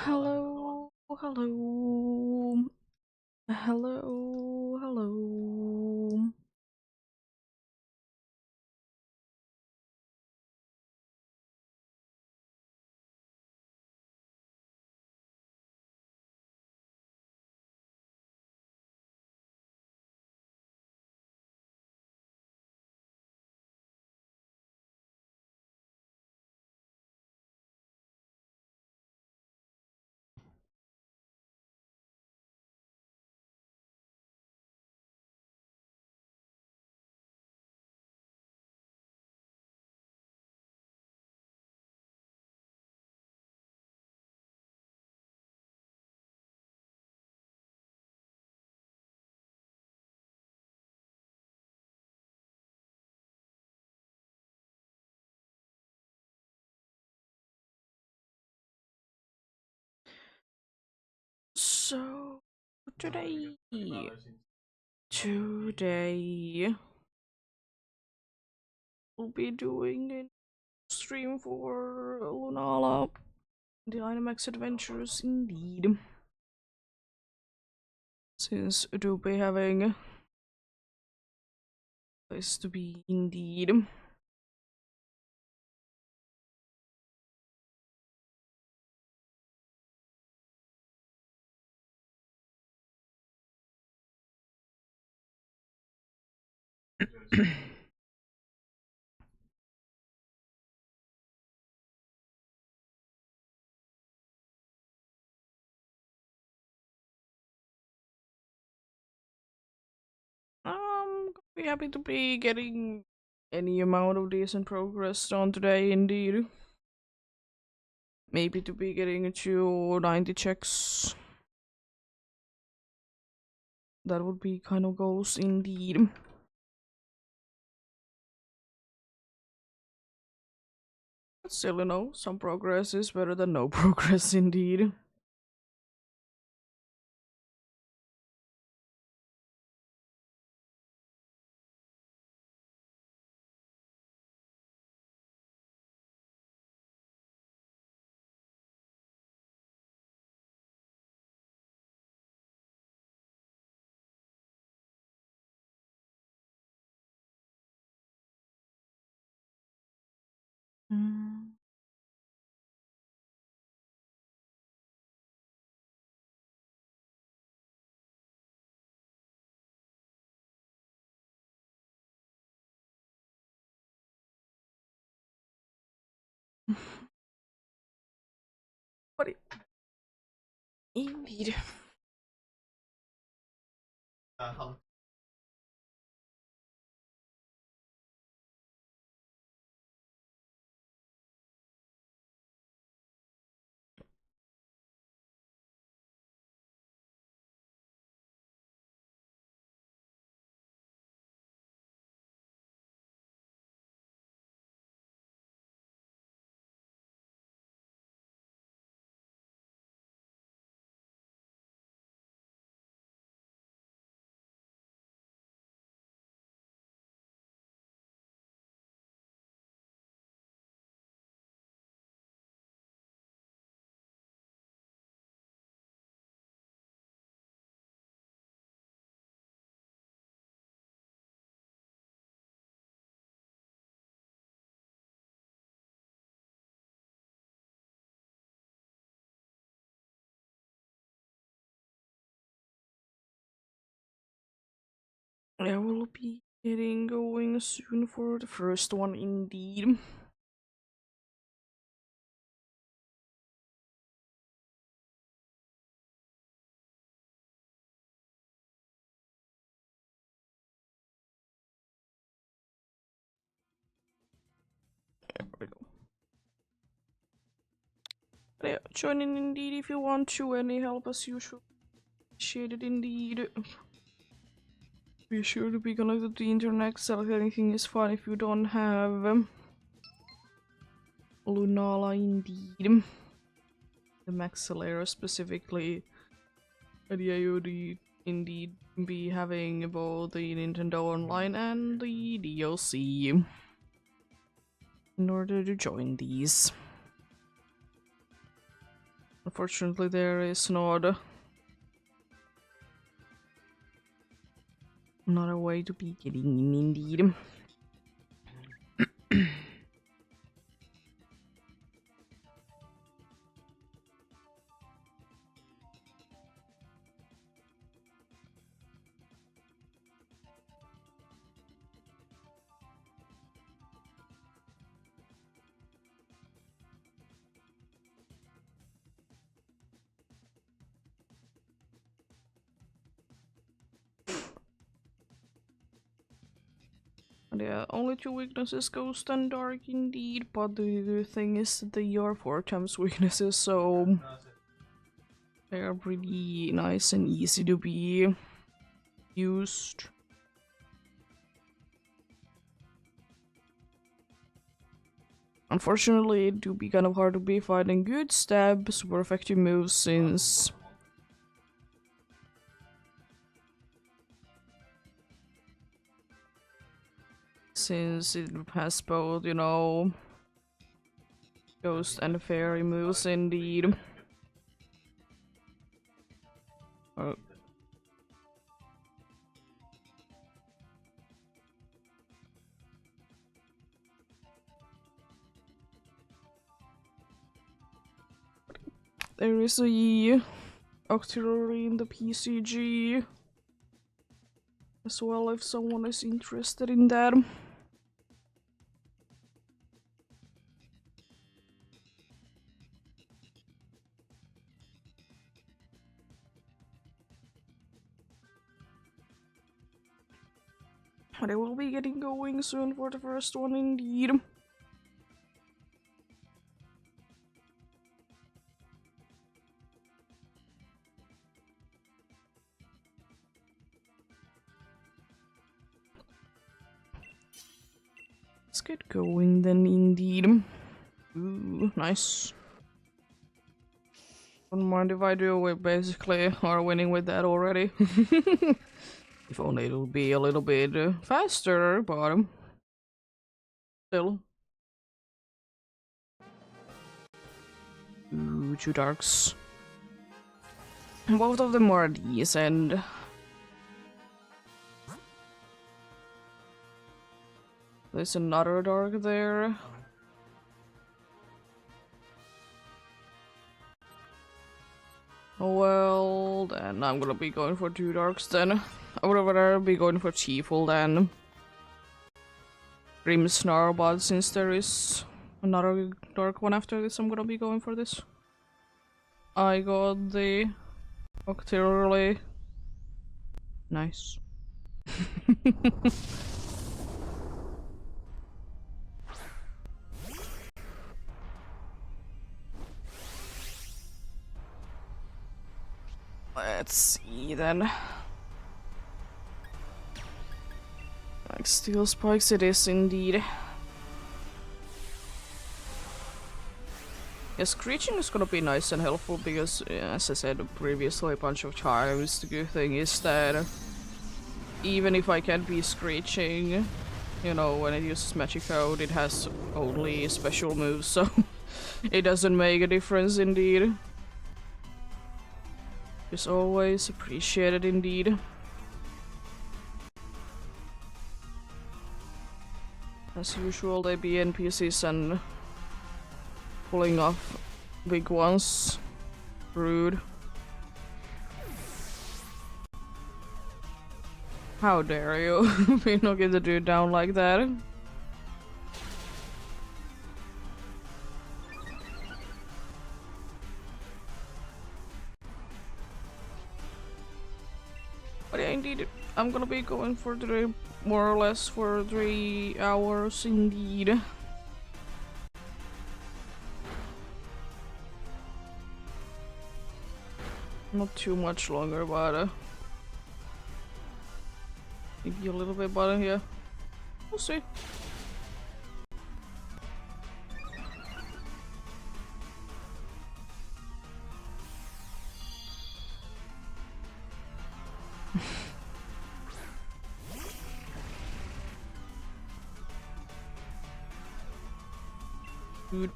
Hello, hello, hello, hello. So today we'll be doing a stream for Lunala, the Dynamax Adventures, indeed. Since we'll be having a place to be, indeed. Be happy to be getting any amount of decent progress on today, indeed. Maybe to be getting to 90 checks. That would be kind of goals, indeed. But still, some progress is better than no progress, indeed. Mm. But indeed. I will be getting going soon for the first one, indeed. There we go. But yeah, join in indeed if you want to. Any help as usual. Appreciate it indeed. Be sure to be connected to the internet. Select anything is fine if you don't have Lunala, indeed. The Maxillera specifically. But yeah, you'd indeed be having both the Nintendo Online and the DLC in order to join these. Unfortunately, there is not a way to be getting in, indeed. Yeah, only 2 weaknesses, Ghost and Dark indeed, but the thing is that they are 4 times weaknesses, so they are pretty nice and easy to be used. Unfortunately, it do be kind of hard to be fighting good stab, super effective moves since it has both, you know, ghost and fairy moves indeed. There is a auxiliary in the PCG as well if someone is interested in that. But I will be getting going soon for the first one indeed. Let's get going then indeed. Ooh, nice. Don't mind if I do, we basically are winning with that already. If only it'll be a little bit faster, but still. Ooh, 2 darks. Both of them are decent. There's another dark there. Well, then I'm gonna be going for 2 darks then. I would rather be going for Chiefle than Grim Snarl, but since there is another dark one after this, I'm gonna be going for this. I got the Octillery. Nice. Let's see then. Like steel spikes it is indeed. Yeah, screeching is gonna be nice and helpful because, as I said previously a bunch of times, the good thing is that even if I can't be screeching, you know, when it uses magic code, it has only special moves, so it doesn't make a difference indeed. It's always appreciated indeed. As usual, they be NPCs and pulling off big ones. Rude. How dare you be knocking the dude down like that? But yeah, indeed, I'm gonna be going for more or less for 3 hours indeed. Not too much longer, but maybe a little bit better here. We'll see. Dude.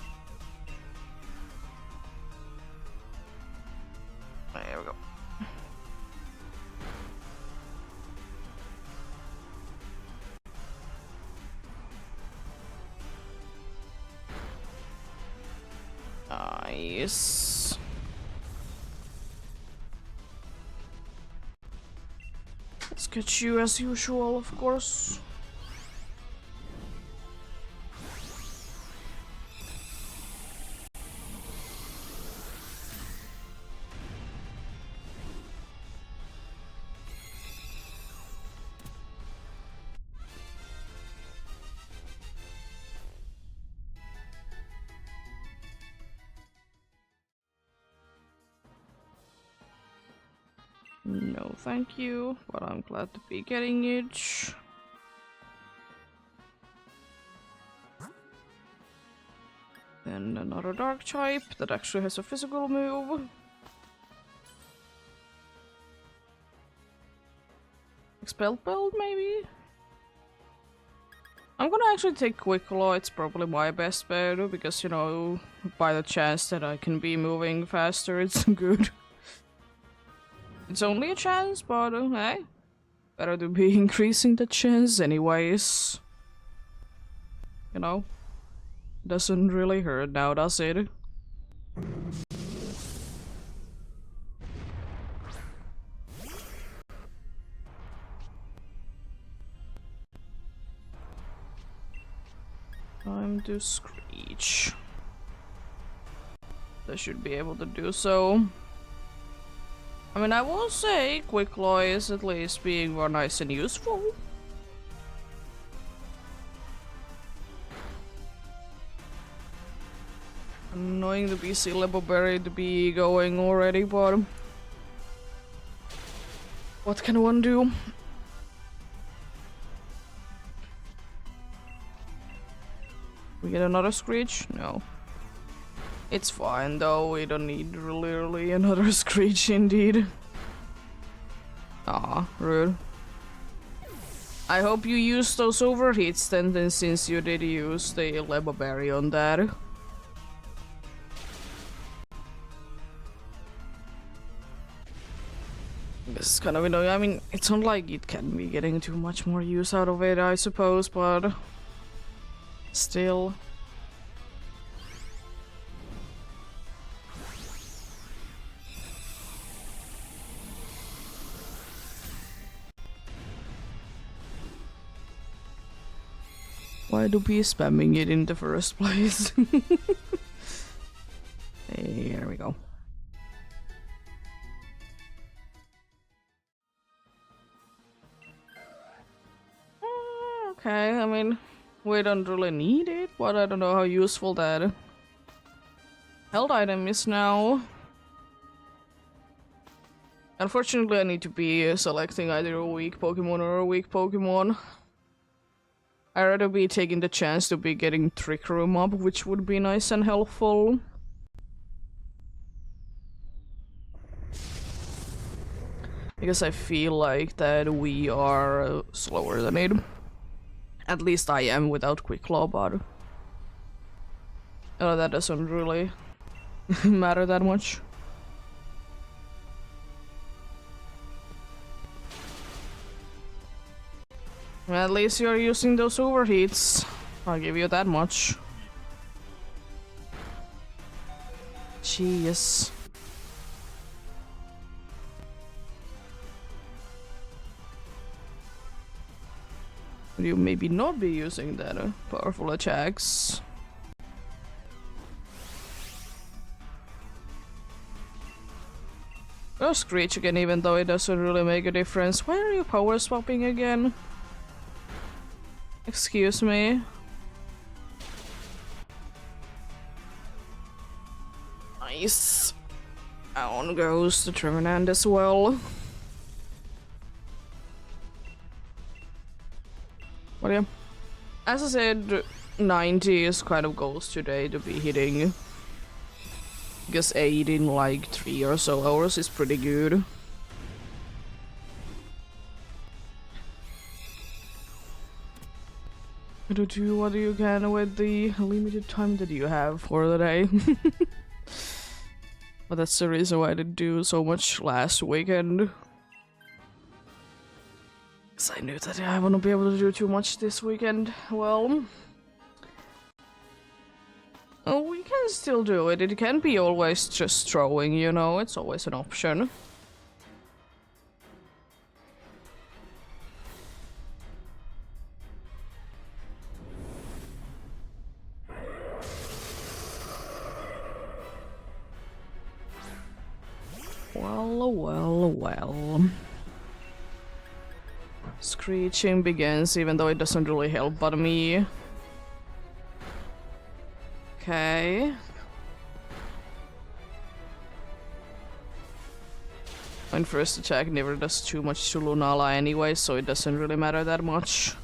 we go. Nice. Let's get you as usual, of course. No, thank you, but I'm glad to be getting it. Then another dark type that actually has a physical move. Expel belt, maybe? I'm gonna actually take Quick Claw, it's probably my best bet, because, you know, by the chance that I can be moving faster, it's good. It's only a chance, but hey, better to be increasing the chance anyways. You know? Doesn't really hurt now, does it? Time to screech. They should be able to do so. I mean, I will say Quick Claw is at least being more nice and useful. Annoying the BC level berry to be going already, but what can one do? We get another screech? No. It's fine though, we don't need literally another screech indeed. Aw, rude. I hope you use those overheats then since you did use the Lebo Berry on that. It's kind of annoying. I mean, it's not like it can be getting too much more use out of it, I suppose, but still. Why do we spamming it in the first place? Here we go. Okay, I mean, we don't really need it, but I don't know how useful that held item is now. Unfortunately, I need to be selecting either a weak Pokemon or a weak Pokemon. I'd rather be taking the chance to be getting Trick Room up, which would be nice and helpful. Because I feel like that we are slower than it. At least I am without Quick Claw, but that doesn't really matter that much. At least you're using those overheats. I'll give you that much. Jeez. You maybe not be using that powerful attacks. Oh, Screech again, even though it doesn't really make a difference. Why are you power swapping again? Excuse me. Nice. Down goes the Trevenant as well. But yeah, as I said, 90 is kind of goals today to be hitting. Because 8 in like 3 or so hours is pretty good. To do what you can with the limited time that you have for the day. But that's the reason why I didn't do so much last weekend. Because I knew that I wouldn't be able to do too much this weekend. Well... oh, we can still do it. It can be always just throwing, you know? It's always an option. Well. Screeching begins, even though it doesn't really help but me. Okay. My first attack never does too much to Lunala anyway, so it doesn't really matter that much.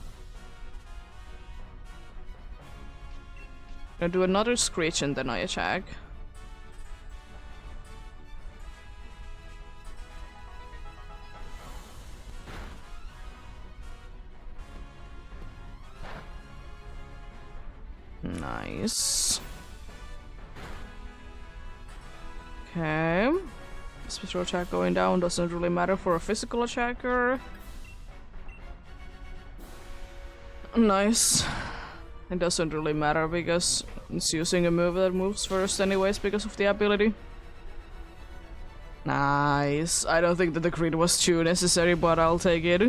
I'll do another screech and then I attack. Nice. Okay. Special attack going down doesn't really matter for a physical attacker. Nice. It doesn't really matter because it's using a move that moves first anyways because of the ability. Nice. I don't think that the crit was too necessary, but I'll take it.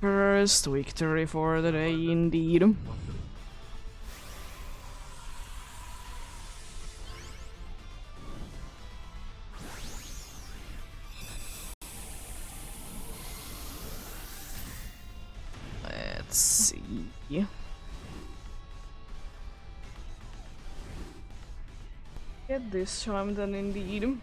First victory for the day indeed. Let's see. Get this time then indeed.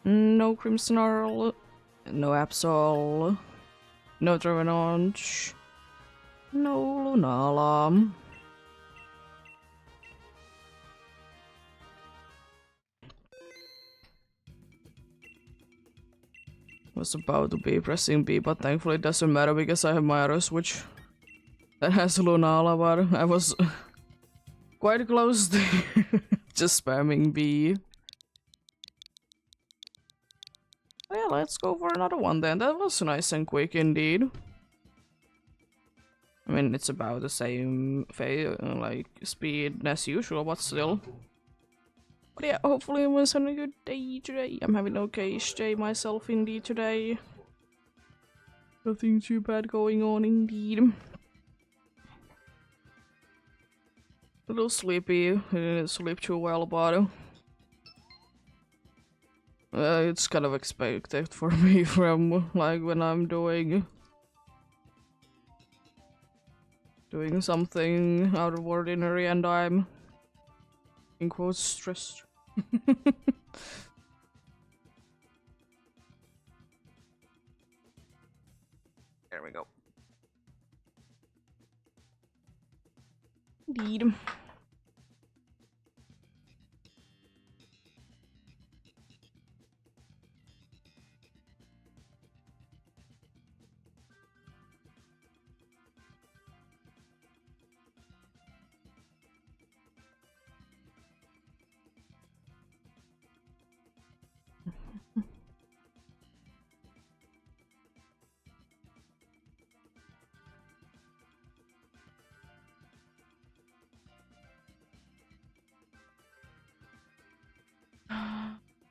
No Crimson Earl, no Absol, no Dravenonch, no Lunala. Was about to be pressing B, but thankfully it doesn't matter because I have my other switch that has Lunala, but I was quite close to just spamming B. Yeah, let's go for another one then. That was nice and quick indeed. I mean, it's about the same like speed as usual, but still. But yeah, hopefully it was having a good day today. I'm having an okay-ish day myself indeed today. Nothing too bad going on indeed. A little sleepy. I didn't sleep too well, but it's kind of expected for me from like when I'm doing something out of ordinary and I'm in quotes stressed. There we go. Indeed.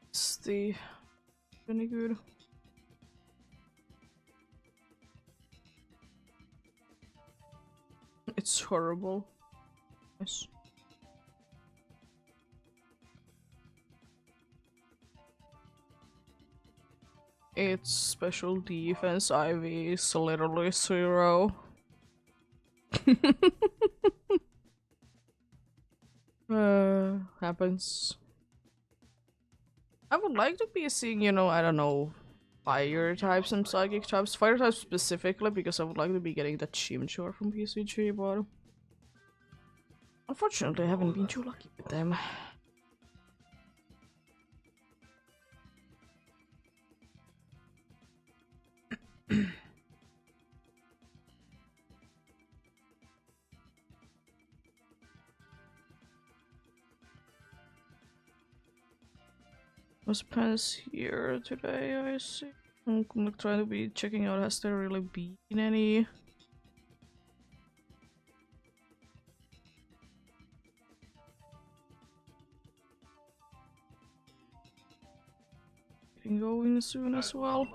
It's the really good. It's horrible. Yes. Its special defense IV is literally 0. Happens. I would like to be seeing, you know, I don't know, fire types and psychic types. Fire types specifically, because I would like to be getting that Chimchar from PCG, but unfortunately I haven't been too lucky with them. Was Pants here today, I see. I'm trying to be checking out, has there really been any? Getting going soon as well.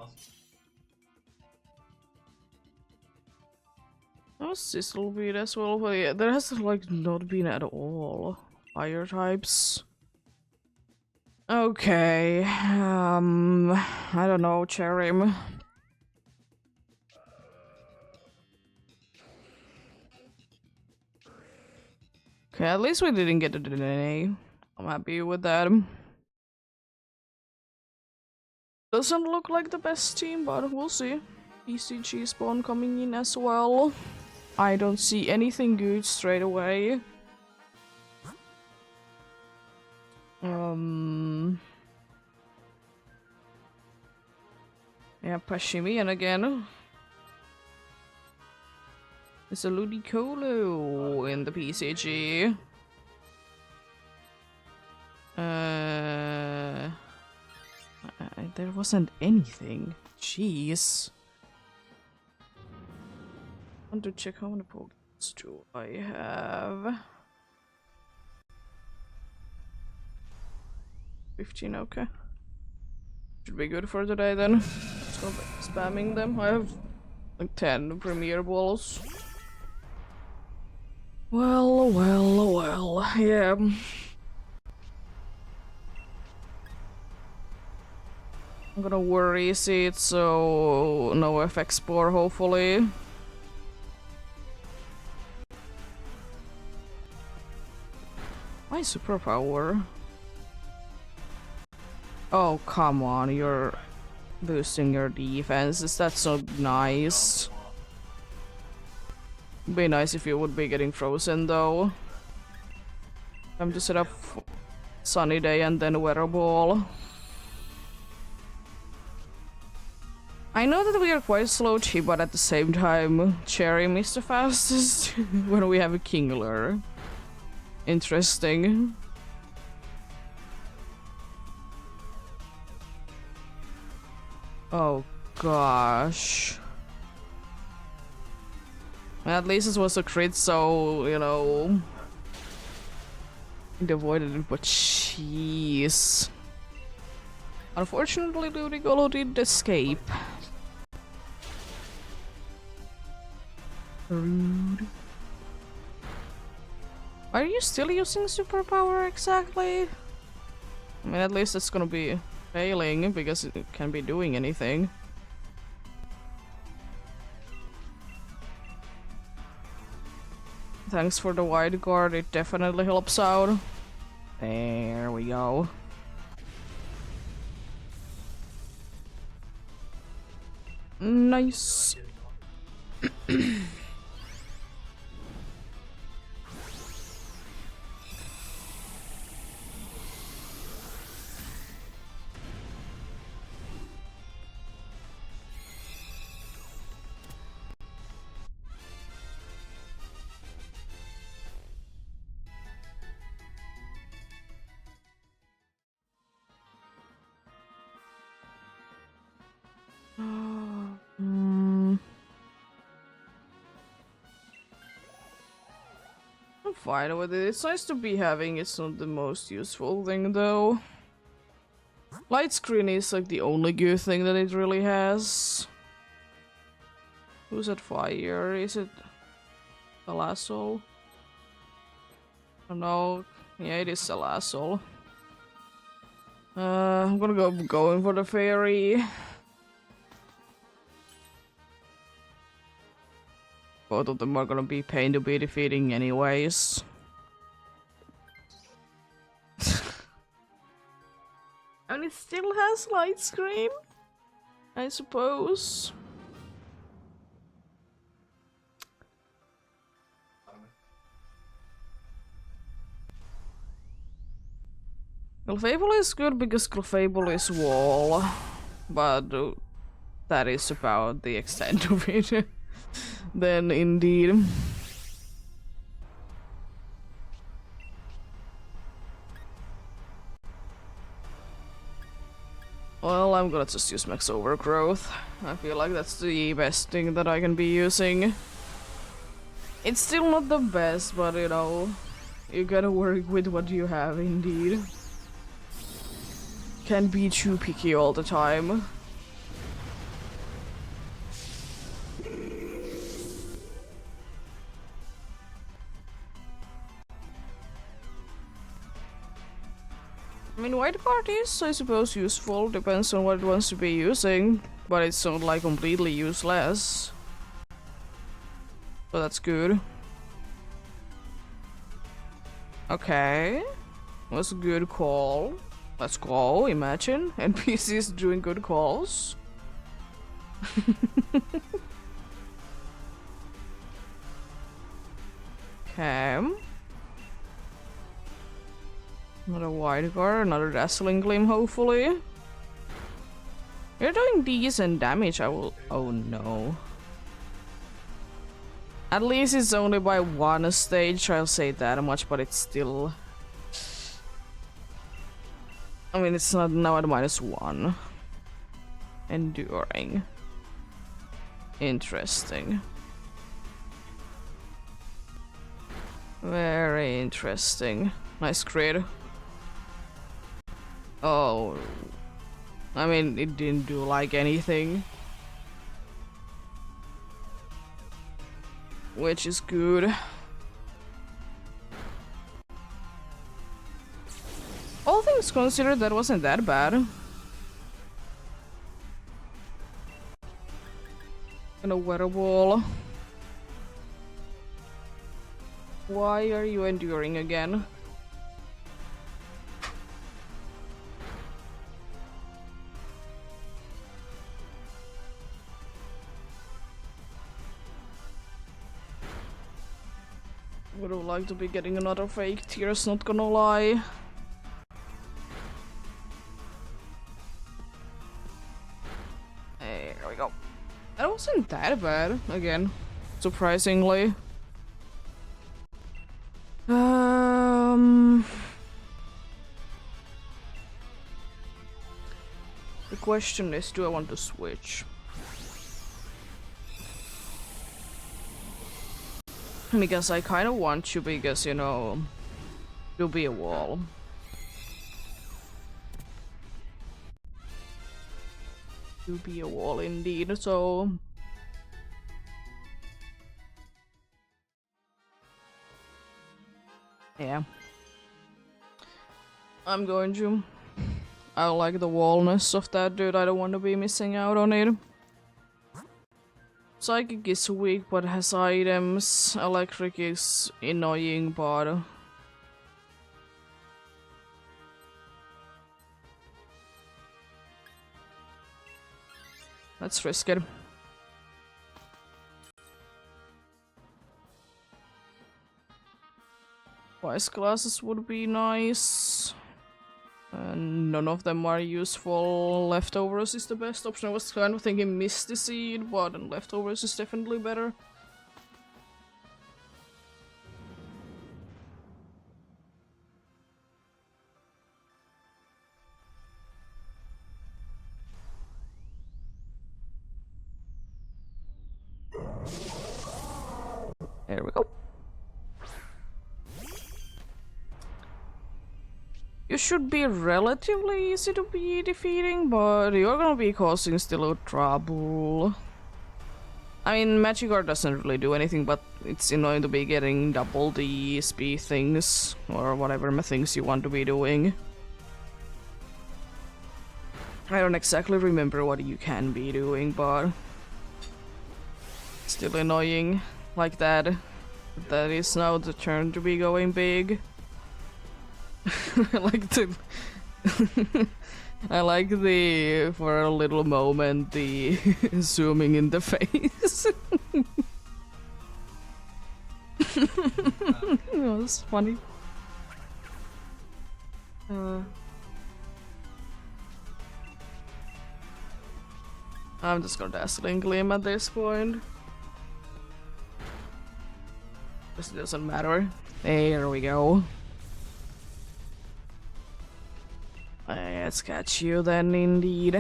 How's this little bit as well? But yeah, there has like not been at all fire types. Okay, I don't know, Cherim. Okay, at least we didn't get a DNA. I'm happy with that. Doesn't look like the best team, but we'll see. PCG spawn coming in as well. I don't see anything good straight away. Yeah, Pashimian again. It's a Ludicolo in the PCG. There wasn't anything. Jeez. I want to check how many Pokemons do I have. 15, okay. Should be good for today then. Just gonna be spamming them. I have like 10 Premier Balls. Well, yeah. I'm gonna worry it, so no FX Spore hopefully. My superpower? Oh, come on, you're boosting your defenses. That's so nice. Be nice if you would be getting frozen though. Time to set up Sunny Day and then Weather Ball. I know that we are quite slow Chi, but at the same time, Cherry is the fastest when we have a Kingler. Interesting. Oh gosh. At least it was a crit, so, you know, it avoided it, but jeez. Unfortunately, Ludicolo did escape. Rude. Are you still using superpower exactly? I mean, at least it's gonna be failing because it can't be doing anything. Thanks for the wide guard, it definitely helps out. There we go. Nice. I'm fine with it. It's nice to be having. It's not the most useful thing though. Light screen is like the only good thing that it really has. Who's at fire? Is it Salazzle? I don't know. Yeah, it is Salazzle. I'm gonna go in for the fairy. Both of them are gonna be pain to be defeating anyways. And it still has light screen, I suppose. Clefable is good because Clefable is wall, but that is about the extent of it, then indeed. Well, I'm gonna just use Max Overgrowth. I feel like that's the best thing that I can be using. It's still not the best, but you know, you gotta work with what you have, indeed. Can't be too picky all the time. I mean, white card is, I suppose, useful, depends on what it wants to be using, but it's not like completely useless. So that's good. Okay, that's a good call. Let's go, imagine. NPCs doing good calls. Okay. Another wide guard, another dazzling gleam, hopefully. You're doing decent damage, I will. Oh no. At least it's only by one stage, I'll say that much, but it's still. I mean, it's not now at -1. Enduring. Interesting. Very interesting. Nice crit. Oh. I mean, it didn't do like anything. Which is good. All things considered, that wasn't that bad. And a weather wall. Why are you enduring again? Would have liked to be getting another fake tears, not gonna lie. There we go. That wasn't that bad, again, surprisingly. The question is, do I want to switch? Because I kind of want to, because, you know, it'll be a wall. To be a wall indeed, so... yeah. I'm going to. I like the wallness of that, dude. I don't want to be missing out on it. Psychic is weak but has items. Electric is annoying but... let's risk it. Wise glasses would be nice. And none of them are useful. Leftovers is the best option. I was kind of thinking Misty Seed, but leftovers is definitely better. There we go. You should be relatively easy to be defeating, but you're gonna be causing still trouble. I mean, Magikar doesn't really do anything, but it's annoying to be getting double the speed things, or whatever things you want to be doing. I don't exactly remember what you can be doing, but... still annoying like that. That is now the turn to be going big. I like the... I like the... for a little moment, the zooming in the face. It was funny. I'm just gonna Dazzling Gleam at this point. This doesn't matter. There we go. Let's catch you then, indeed.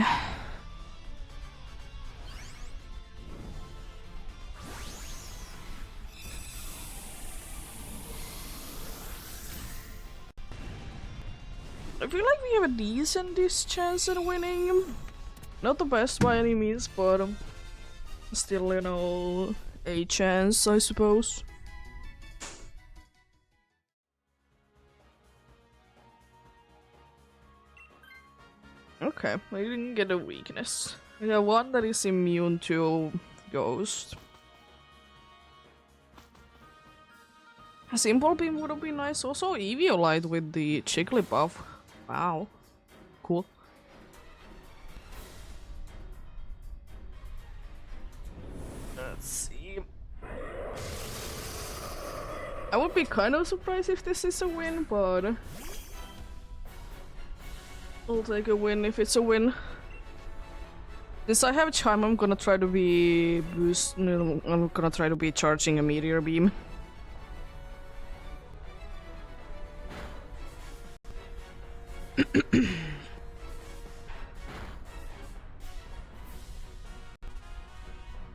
I feel like we have a decent chance at winning. Not the best by any means, but still, you know, a chance, I suppose. Okay, we didn't get a weakness. We got one that is immune to Ghost. A simple beam would have been nice. Also, Eviolite with the Chickly buff. Wow. Cool. Let's see. I would be kind of surprised if this is a win, but I'll take a win if it's a win. Since I have Chime, I'm gonna try to be I'm gonna try to be charging a Meteor Beam.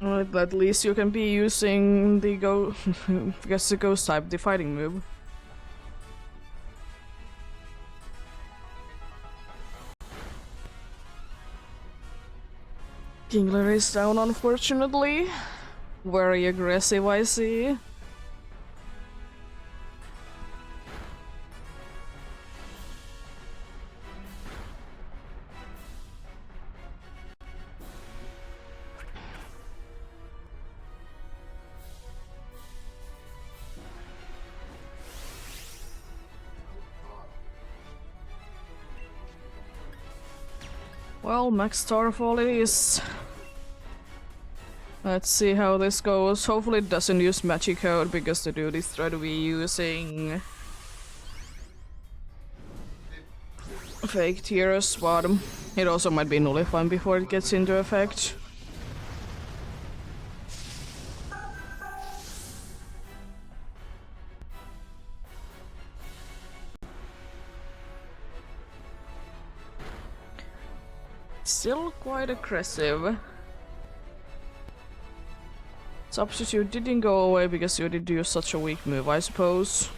Well, at least you can be using the the Ghost type, the fighting move. Kingler is down, unfortunately. Very aggressive, I see. Well, Max Starfall it is. Let's see how this goes. Hopefully it doesn't use magic code, because the dude is trying to be using fake tears, but it also might be nullifying before it gets into effect. Still quite aggressive. Substitute didn't go away because you did use such a weak move, I suppose.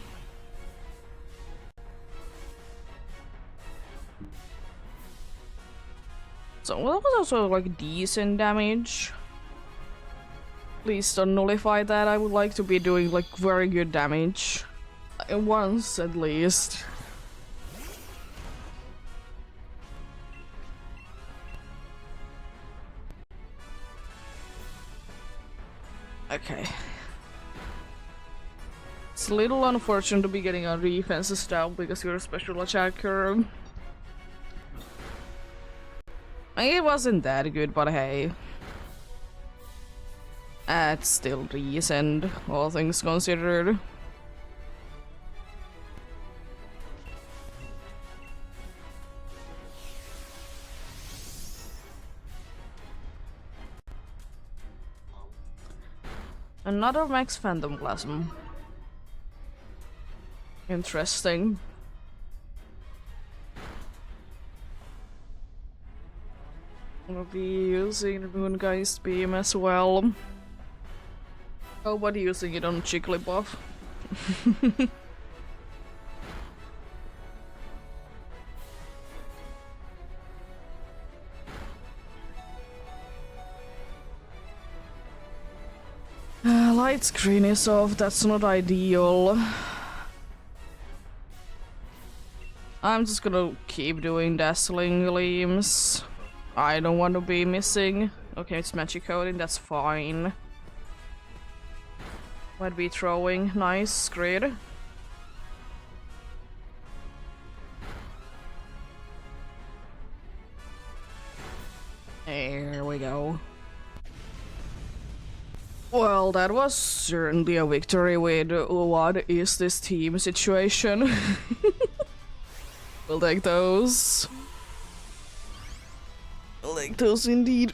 So that was also like decent damage. Please don't nullify that. I would like to be doing like very good damage. Once at least. Okay. It's a little unfortunate to be getting on defenses down because you're a special attacker. It wasn't that good, but hey. It's still decent, all things considered. Another Max Phantom Plasm. Interesting. I'll be using the Moongeist Beam as well. Nobody using it on Jigglypuff. Light screen is off, that's not ideal. I'm just gonna keep doing Dazzling Gleams. I don't want to be missing. Okay, it's magic coding, that's fine. Might be throwing. Nice, great. There we go. Well, that was certainly a victory with what is this team situation. We'll take those. We'll take those indeed.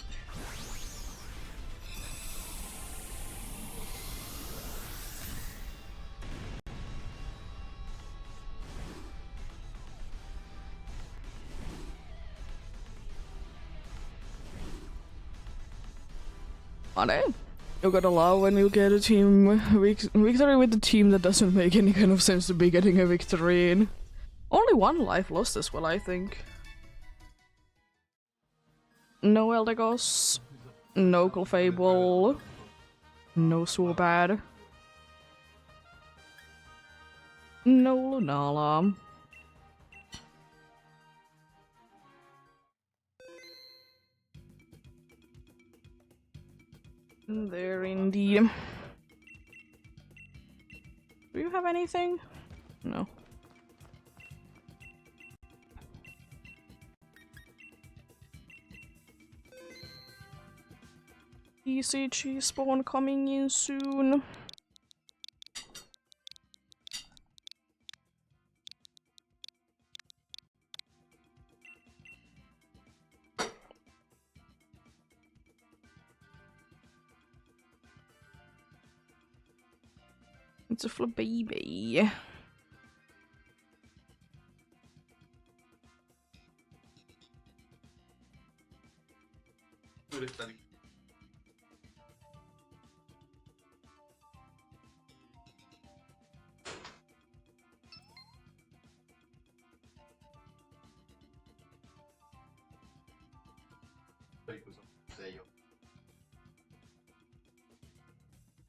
Money. You gotta love when you get a team victory with a team that doesn't make any kind of sense to be getting a victory in. Only one life lost as well, I think. No Eldegoss. No Clefable. No Swabad. No Lunala. There indeed. Do you have anything? No. ECG spawn coming in soon. It's a flip baby.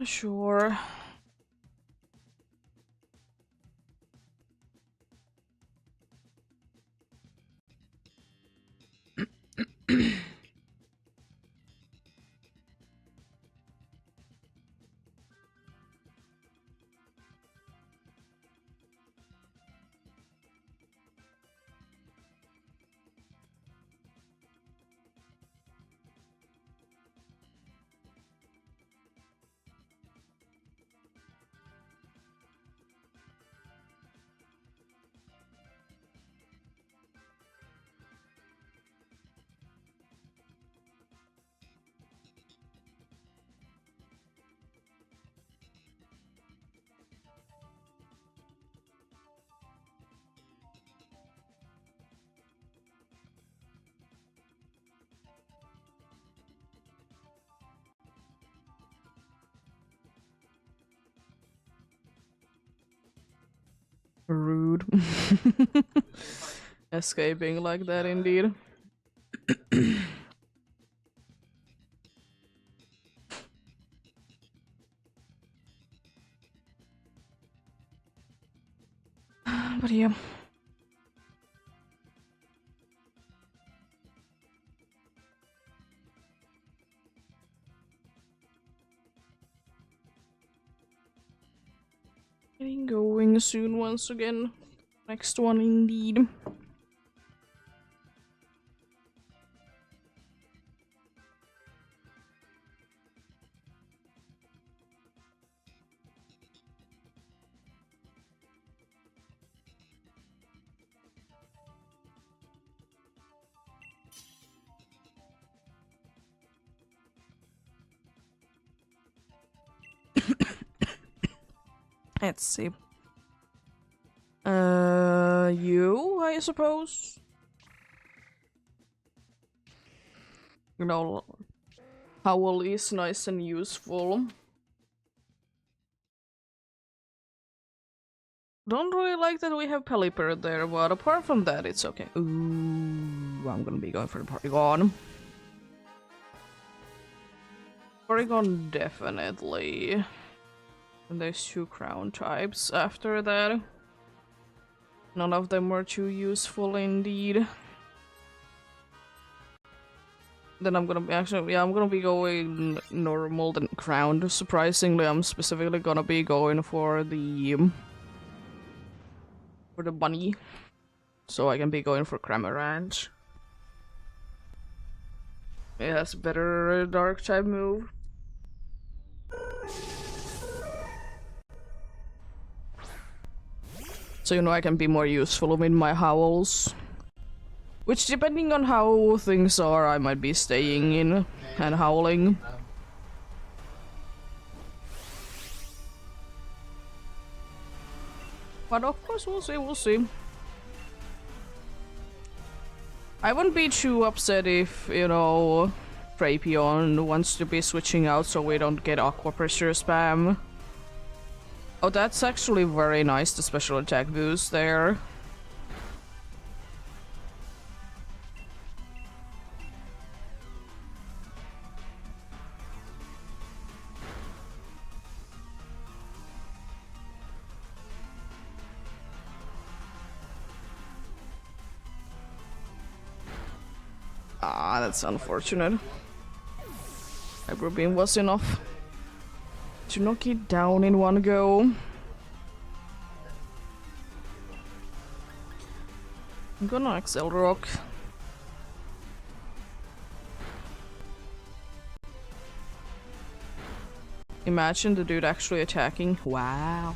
Sure. Rude. Escaping like that indeed. But yeah. Getting going soon once again. Next one indeed. Let's see. You, I suppose? You know, Howl is nice and useful. Don't really like that we have Pelipper there, but apart from that, it's okay. Ooh, I'm gonna be going for the Porygon. Porygon, definitely. And there's 2 crown types after that. None of them were too useful indeed. Then I'm gonna be I'm gonna be going normal than crowned. Surprisingly, I'm specifically gonna be going for the bunny. So I can be going for Cramorant. It has better dark type move. So you know I can be more useful with my howls. Which, depending on how things are, I might be staying in and howling. But of course, we'll see. I wouldn't be too upset if, you know, Drapion wants to be switching out so we don't get aqua pressure spam. Oh, that's actually very nice, the special attack boost there. Ah, that's unfortunate. Hyper Beam was enough to knock it down in one go. I'm gonna Axel Rock. Imagine the dude actually attacking. Wow.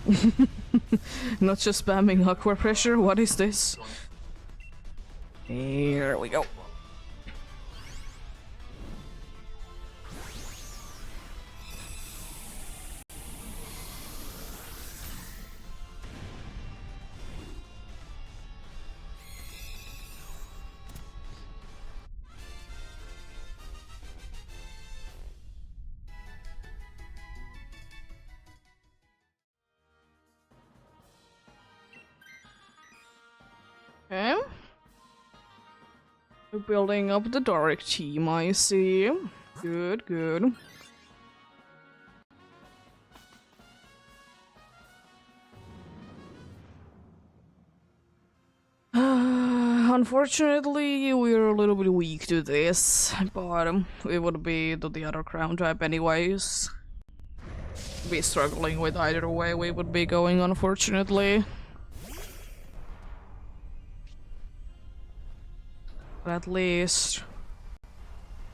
Not just spamming aqua pressure. What is this? Here we go. Okay. We're building up the dark team, I see. Good, good. Unfortunately, we're a little bit weak to this, but we would be to the other crown type anyways. Be struggling with either way we would be going, unfortunately. But at least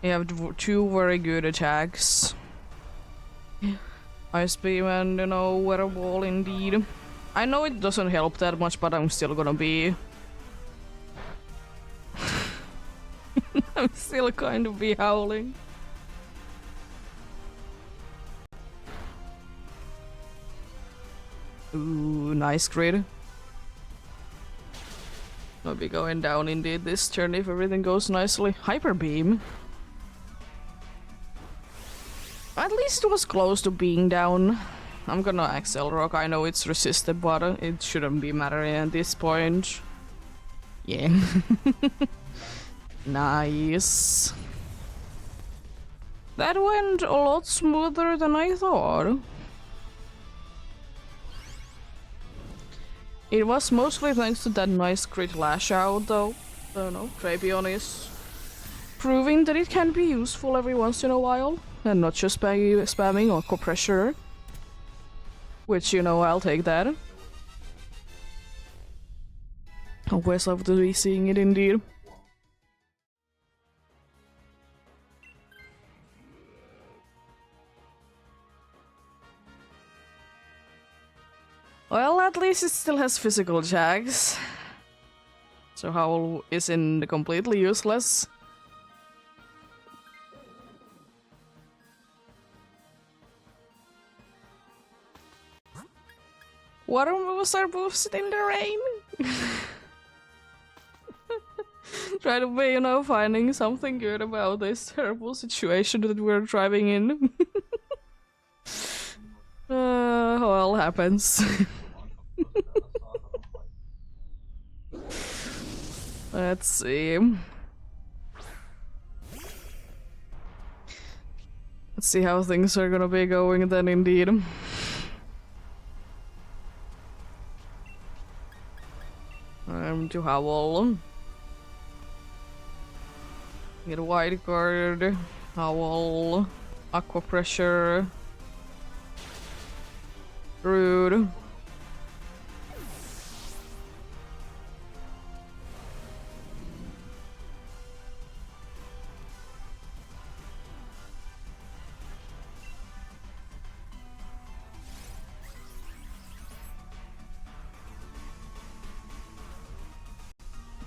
we have two very good attacks. Ice Beam and, you know, Weather Ball indeed. I know it doesn't help that much, but I'm still gonna be... I'm still kind of be howling. Ooh, nice grid. I'll be going down indeed this turn if everything goes nicely. Hyper Beam. At least it was close to being down. I'm gonna Axel Rock. I know it's resisted, but it shouldn't be mattering at this point. Yeah. Nice. That went a lot smoother than I thought. It was mostly thanks to that nice crit lash out though. I don't know, Drapion is proving that it can be useful every once in a while. And not just by spamming aqua pressure. Which, you know, I'll take that. Always love to be seeing it indeed. Well, at least it still has physical attacks. So Howl isn't completely useless. Water moves are boosted in the rain. Try to be, you know, finding something good about this terrible situation that we're driving in. Well, happens. Let's see. Let's see how things are gonna be going then, indeed. I'm to Howl. Get a wide guard. Howl. Aqua pressure. Rude.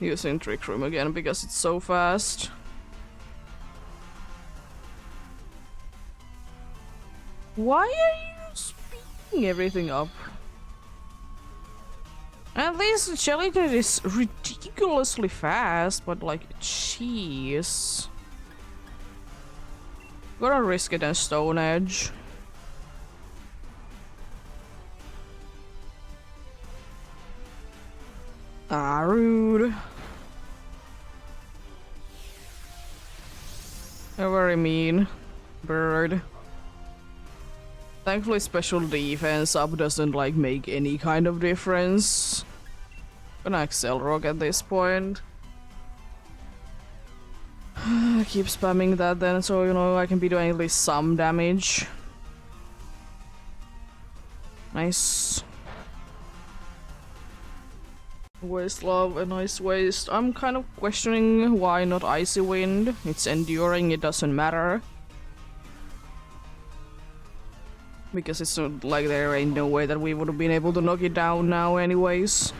Using Trick Room again because it's so fast. Why are you speeding everything up? At least the Jellycat is ridiculously fast, but like, jeez. Gonna risk it in Stone Edge. Ah, rude. You're very mean, bird. Thankfully, special defense up doesn't like make any kind of difference. Gonna Excel Rock at this point. Keep spamming that then, so you know I can be doing at least some damage. Nice. Waste love, a nice waste. I'm kind of questioning why not Icy Wind. It's enduring, it doesn't matter. Because it's not like there ain't no way that we would have been able to knock it down now anyways.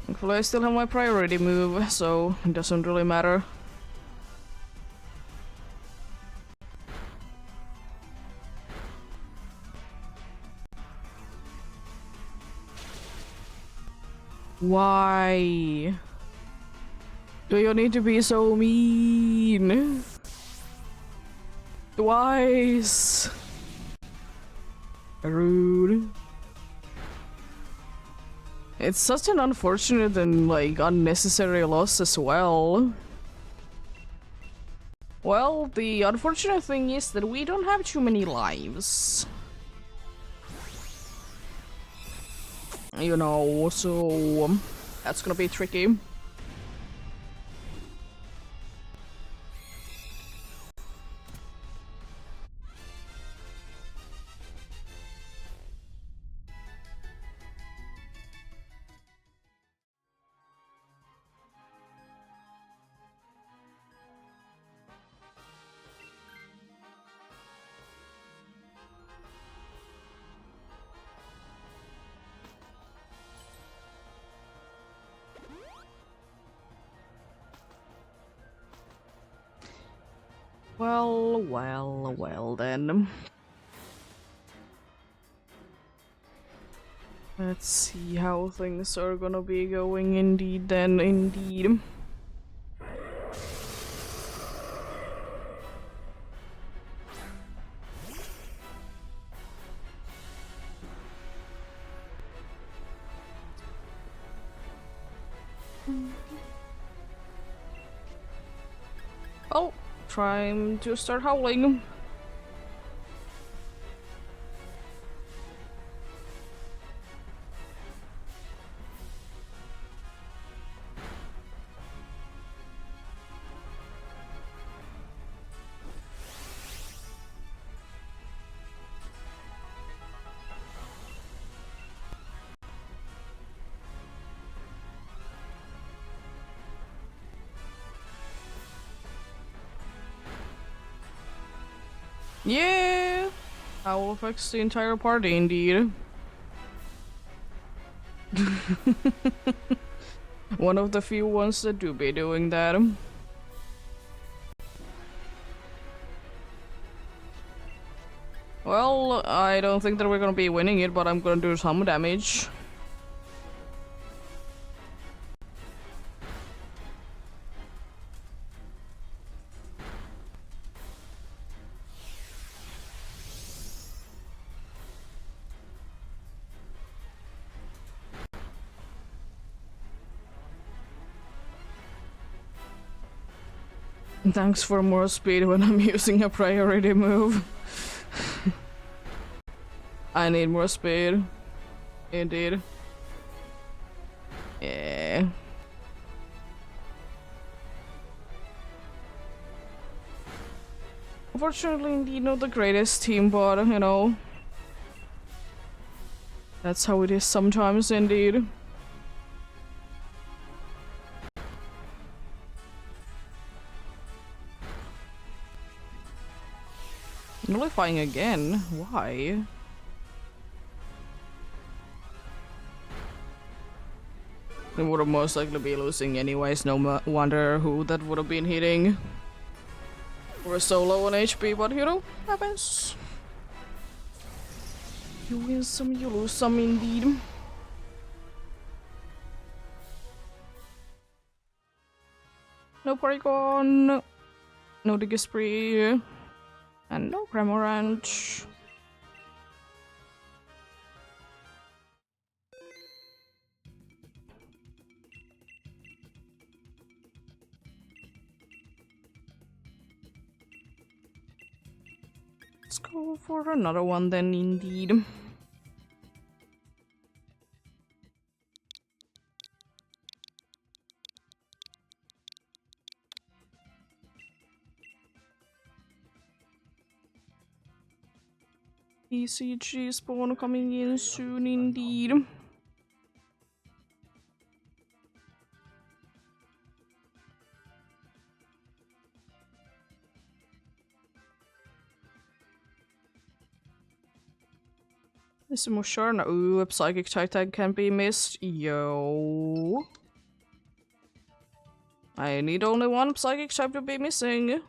Thankfully I still have my priority move, so it doesn't really matter. Why? Do you need to be so mean? Twice. Rude. It's such an unfortunate and like unnecessary loss as well. Well, the unfortunate thing is that we don't have too many lives. You know, so that's gonna be tricky. Well then. Let's see how things are gonna be going indeed. Oh, trying to start howling. Yeah! Owl affects the entire party, indeed. One of the few ones that do be doing that. Well, I don't think that we're gonna be winning it, but I'm gonna do some damage. Thanks for more speed when I'm using a priority move. I need more speed. Indeed. Yeah. Unfortunately, indeed, not the greatest team, but, you know. That's how it is sometimes, indeed. Nullifying again? Why? They would have most likely be losing anyways, no wonder who that would have been hitting. We're so low on HP, but you know, happens. You win some, you lose some indeed. No Porygon, no Digesprit, and no Cramorant. Let's go for another one then, indeed. ECG spawn coming in soon, indeed. This is more sure. No, ooh, a psychic type tag can be missed. Yo. I need only one psychic type to be missing.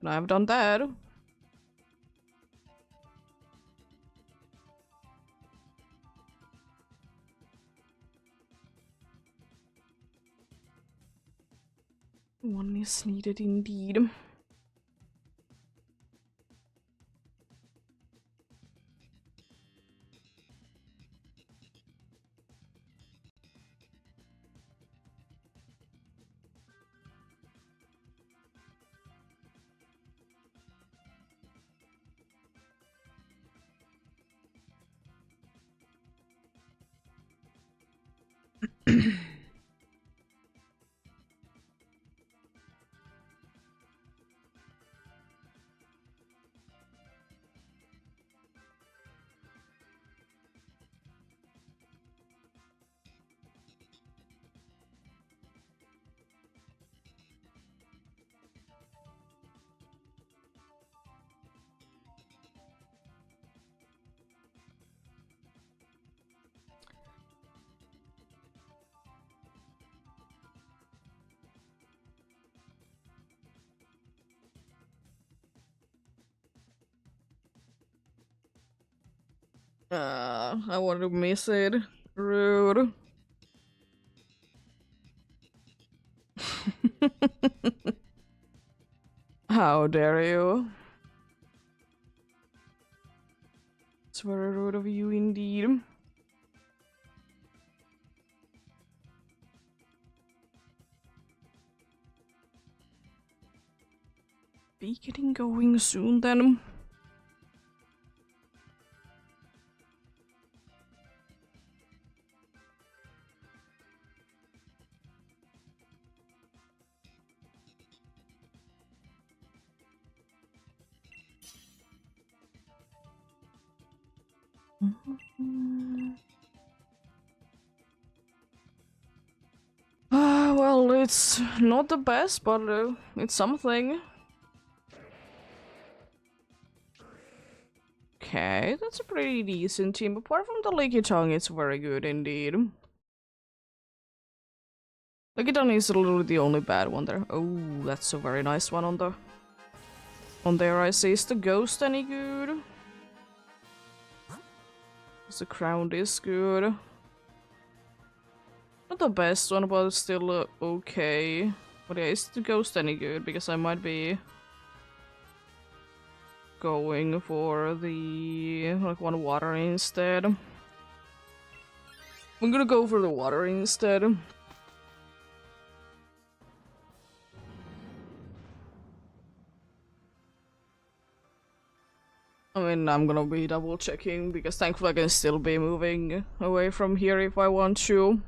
And I've done that. One is needed indeed. I want to miss it. Rude. How dare you? It's very rude of you indeed. Be getting going soon then. Well, it's not the best, but it's something. Okay, that's a pretty decent team. Apart from the Leaky Tongue, it's very good indeed. Leaky Tongue is literally the only bad one there. Oh, that's a very nice one on there. I see. Is the Ghost any good? The Crown is good. Not the best one, but still okay. But yeah, is the Ghost any good? Because I might be going for the like one water instead. I'm gonna go for the water instead. I mean, I'm gonna be double checking because thankfully I can still be moving away from here if I want to.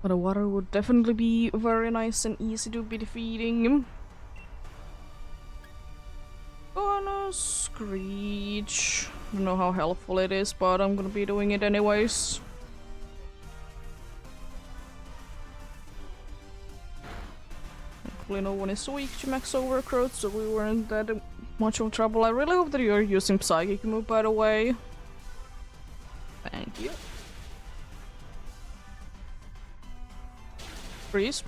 But a water would definitely be very nice and easy to be defeating. Gonna Screech. I don't know how helpful it is, but I'm gonna be doing it anyways. Hopefully no one is weak to max overgrowth, so we weren't that much of trouble. I really hope that you're using Psychic move, by the way. Thank you. Freeze.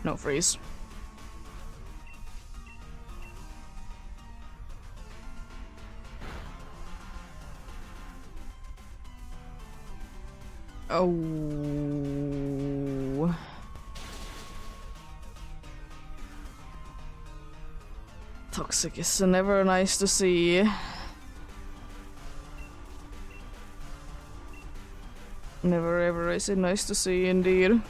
No freeze. Oh. Toxic is never nice to see. Never ever is it nice to see indeed.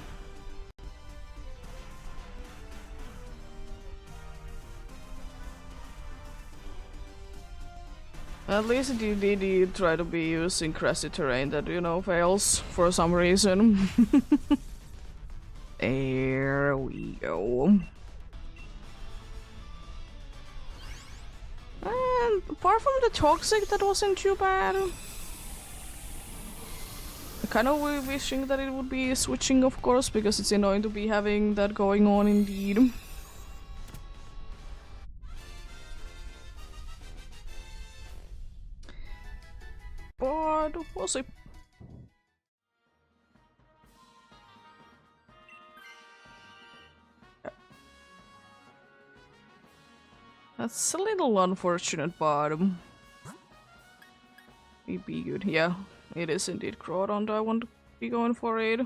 At least you did try to be using crazy terrain that, you know, fails for some reason. There we go. And apart from the toxic, that wasn't too bad. Kind of wishing that it would be switching, of course, because it's annoying to be having that going on indeed. But we'll see. That's a little unfortunate, but it'd be good. Yeah, it is indeed Groudon. I want to be going for it.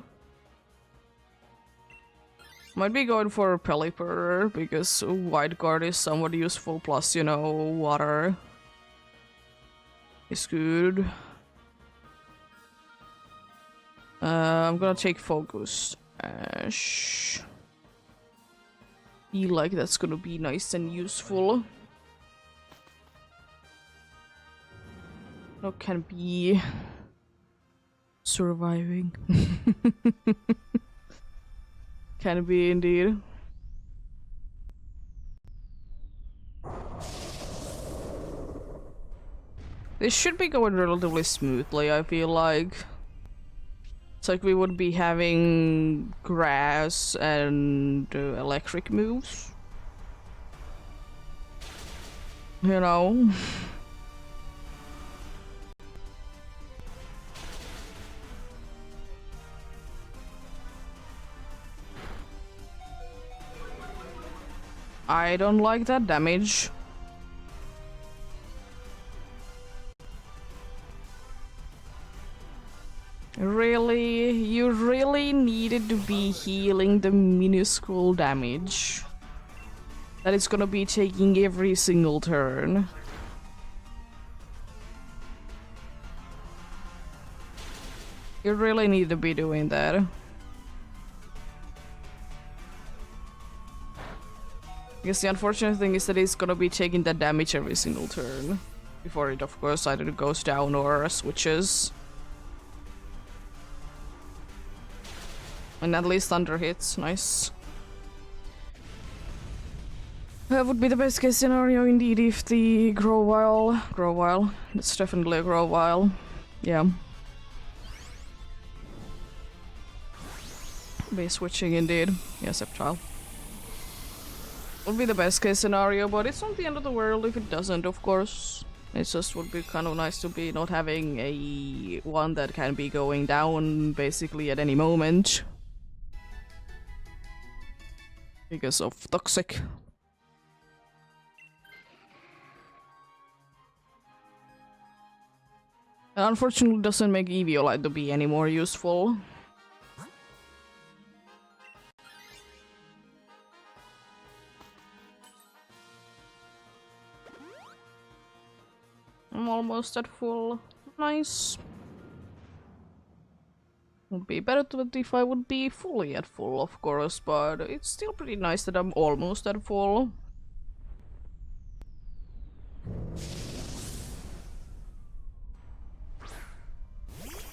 Might be going for a Pelipper because White Guard is somewhat useful. Plus, you know, water is good. I'm gonna take Focus Ash. Feel like that's gonna be nice and useful. No, can be surviving. Can be indeed. This should be going relatively smoothly, I feel like. It's like we would be having grass and electric moves. You know? I don't like that damage. Really? You really needed to be healing the minuscule damage that it's gonna be taking every single turn. You really need to be doing that. I guess the unfortunate thing is that it's gonna be taking that damage every single turn. Before it, of course, either goes down or switches. And at least Thunder hits, nice. That would be the best case scenario indeed if the Grovyle, it's definitely a Grovyle, yeah. Be switching indeed, yeah, Sceptile. Would be the best case scenario, but it's not the end of the world if it doesn't, of course. It just would be kind of nice to be not having a one that can be going down basically at any moment. Because of Toxic. It unfortunately doesn't make Eviolite to be any more useful. I'm almost at full. Nice. Would be better if I would be fully at full, of course, but it's still pretty nice that I'm almost at full.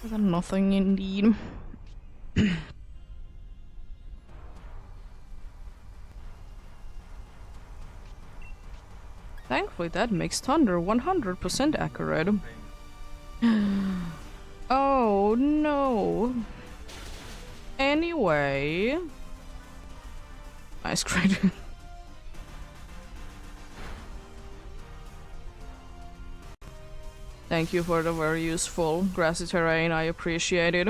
Better than nothing indeed. Thankfully that makes Thunder 100% accurate. Oh no. Anyway. Nice crit. Thank you for the very useful grassy terrain, I appreciate it.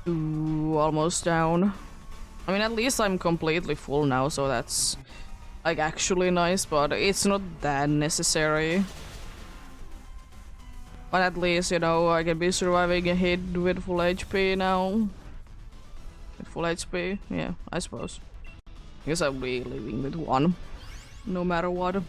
Ooh, almost down. I mean, at least I'm completely full now, so that's like actually nice, but it's not that necessary. But at least, you know, I can be surviving a hit with full HP now. With full HP? Yeah, I suppose. I guess I'll be living with one. No matter what.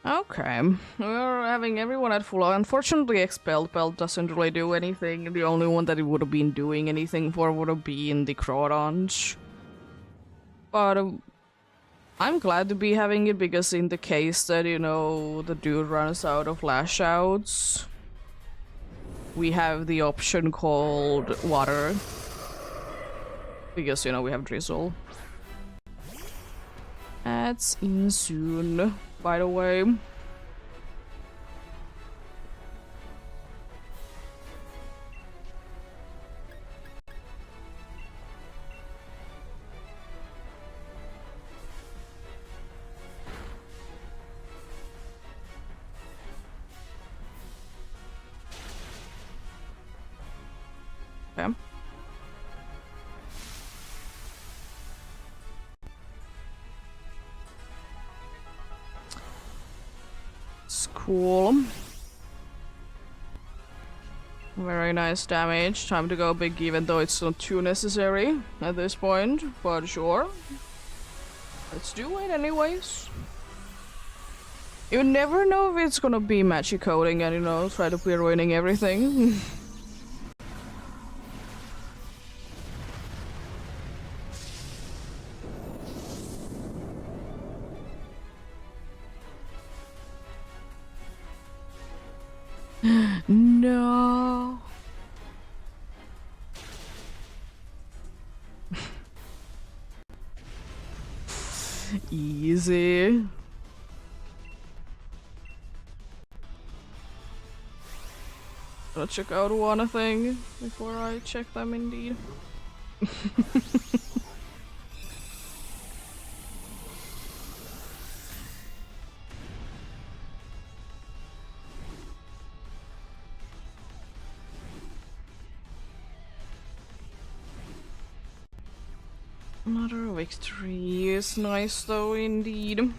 Okay, we're having everyone at full. Unfortunately, Expelled Belt doesn't really do anything. The only one that it would have been doing anything for would have been the Crawdons. But I'm glad to be having it because in the case that, you know, the dude runs out of lash outs, we have the option called Water. Because, you know, we have Drizzle. That's in soon, by the way. Okay. It's cool. Very nice damage. Time to go big even though it's not too necessary at this point, but sure. Let's do it anyways. You never know if it's gonna be magic coding and, you know, try to be ruining everything. No. Easy. Gotta check out one thing before I check them indeed. Another victory is nice though indeed.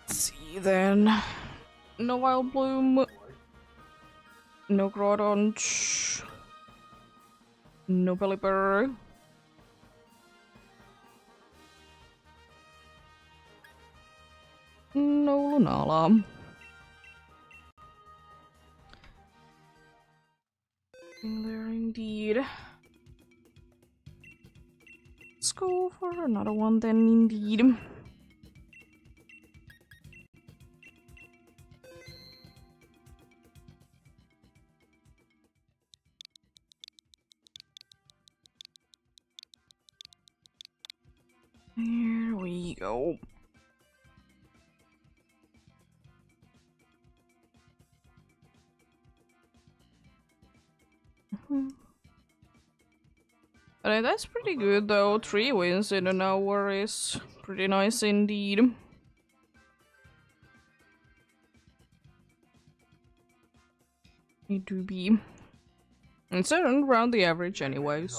See then. No Wild Bloom. No Groudon. No Pelipper. No Lunala. There indeed. Let's go for another one then indeed. Here we go. That's pretty good though. 3 wins in an hour is pretty nice indeed. Need to be. It's around the average anyways.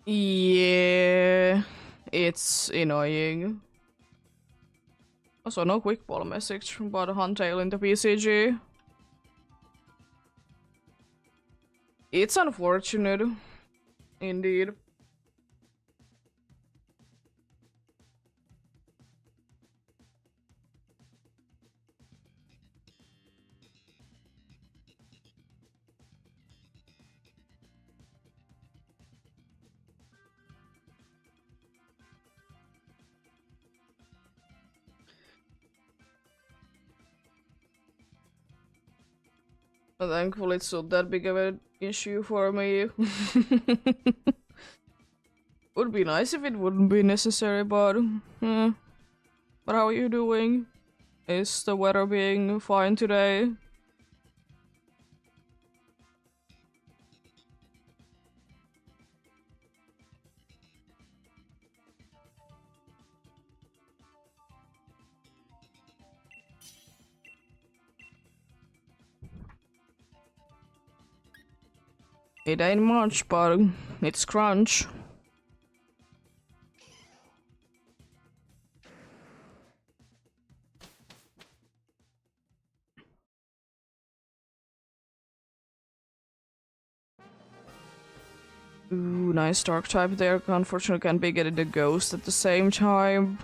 Yeah, it's annoying. Also, no quick ball message about Huntail in the PCG. It's unfortunate, indeed. But thankfully, it's not that big of an issue for me. Would be nice if it wouldn't be necessary, but But how are you doing? Is the weather being fine today? It ain't much, but it's crunch. Ooh, nice dark type there. Unfortunately, can't be getting the ghost at the same time.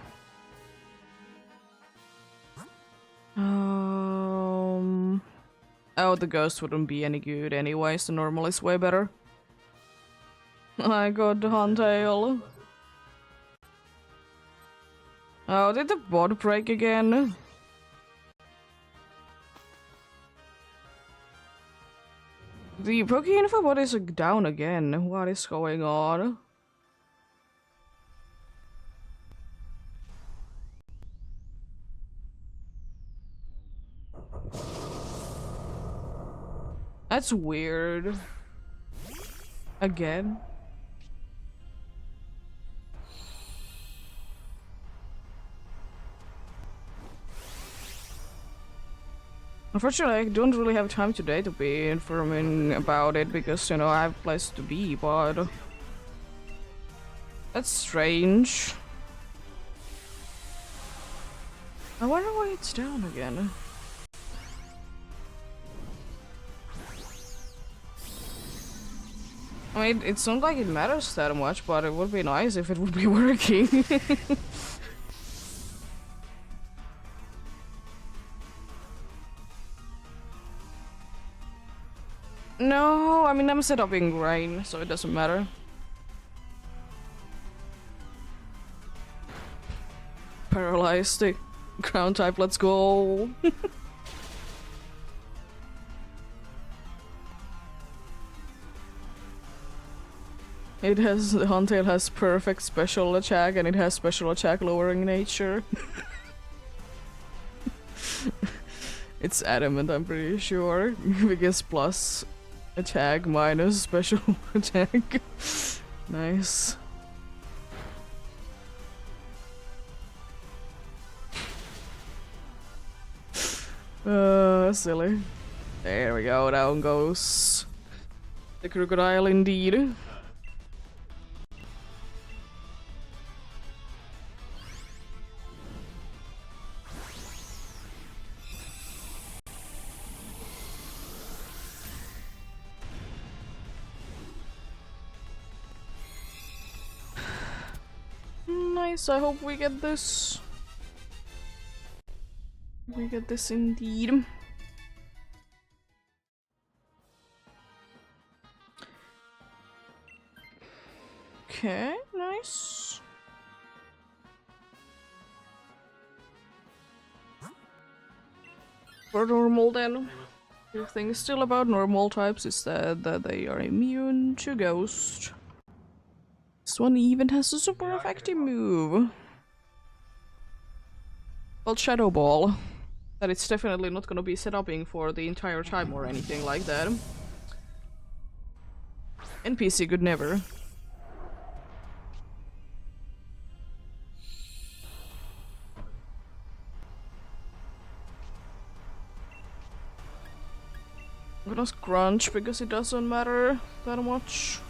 Oh, the ghost wouldn't be any good anyways. The normal is way better. I got the Huntail. Oh, did the bot break again? The Pokeinfo bot is down again. What is going on? That's weird. Again? Unfortunately, I don't really have time today to be informing about it because, you know, I have places to be, but... That's strange. I wonder why it's down again. I mean, it's not like it matters that much, but it would be nice if it would be working. No, I mean, I'm set up in grain, so it doesn't matter. Paralyzed the ground type, let's go. It has, the Huntail has perfect special attack and it has special attack lowering nature. It's adamant, I'm pretty sure, because plus attack minus special attack. Nice. Silly. There we go, down goes the crocodile indeed. Nice, I hope we get this. We get this indeed. Okay, nice. For normal then. The thing is still about normal types is that they are immune to ghost. This one even has a super effective move called Shadow Ball. That it's definitely not gonna be set upping for the entire time or anything like that. NPC could never. I'm gonna scrunch because it doesn't matter that much.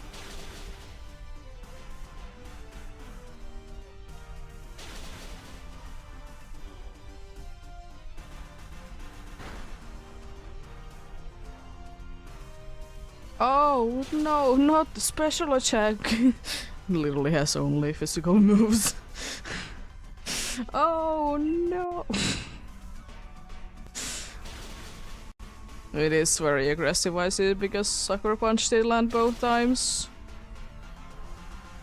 Oh no, not the special attack. Literally has only physical moves. Oh no. It is very aggressive, I see, because Sucker Punch did land both times.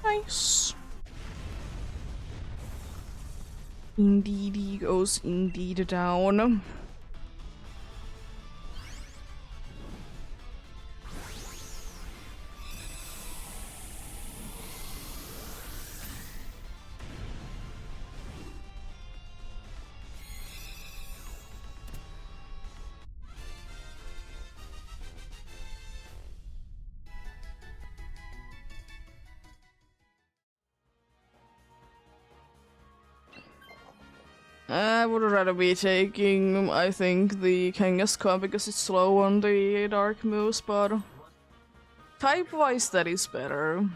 Nice. Indeed, he goes indeed down. I would rather be taking, I think, the Kangaskhan because it's slow on the dark moves, but type-wise that is better.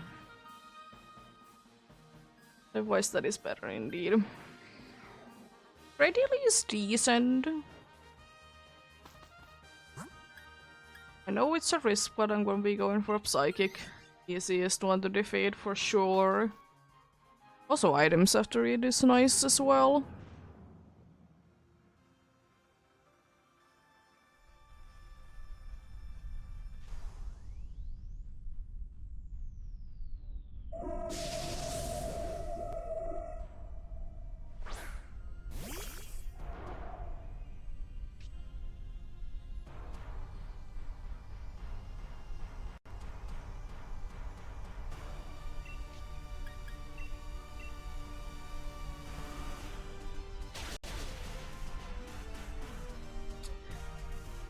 Type-wise that is better indeed. Radially is decent. I know it's a risk, but I'm gonna be going for a Psychic. Easiest one to defeat for sure. Also items after it is nice as well.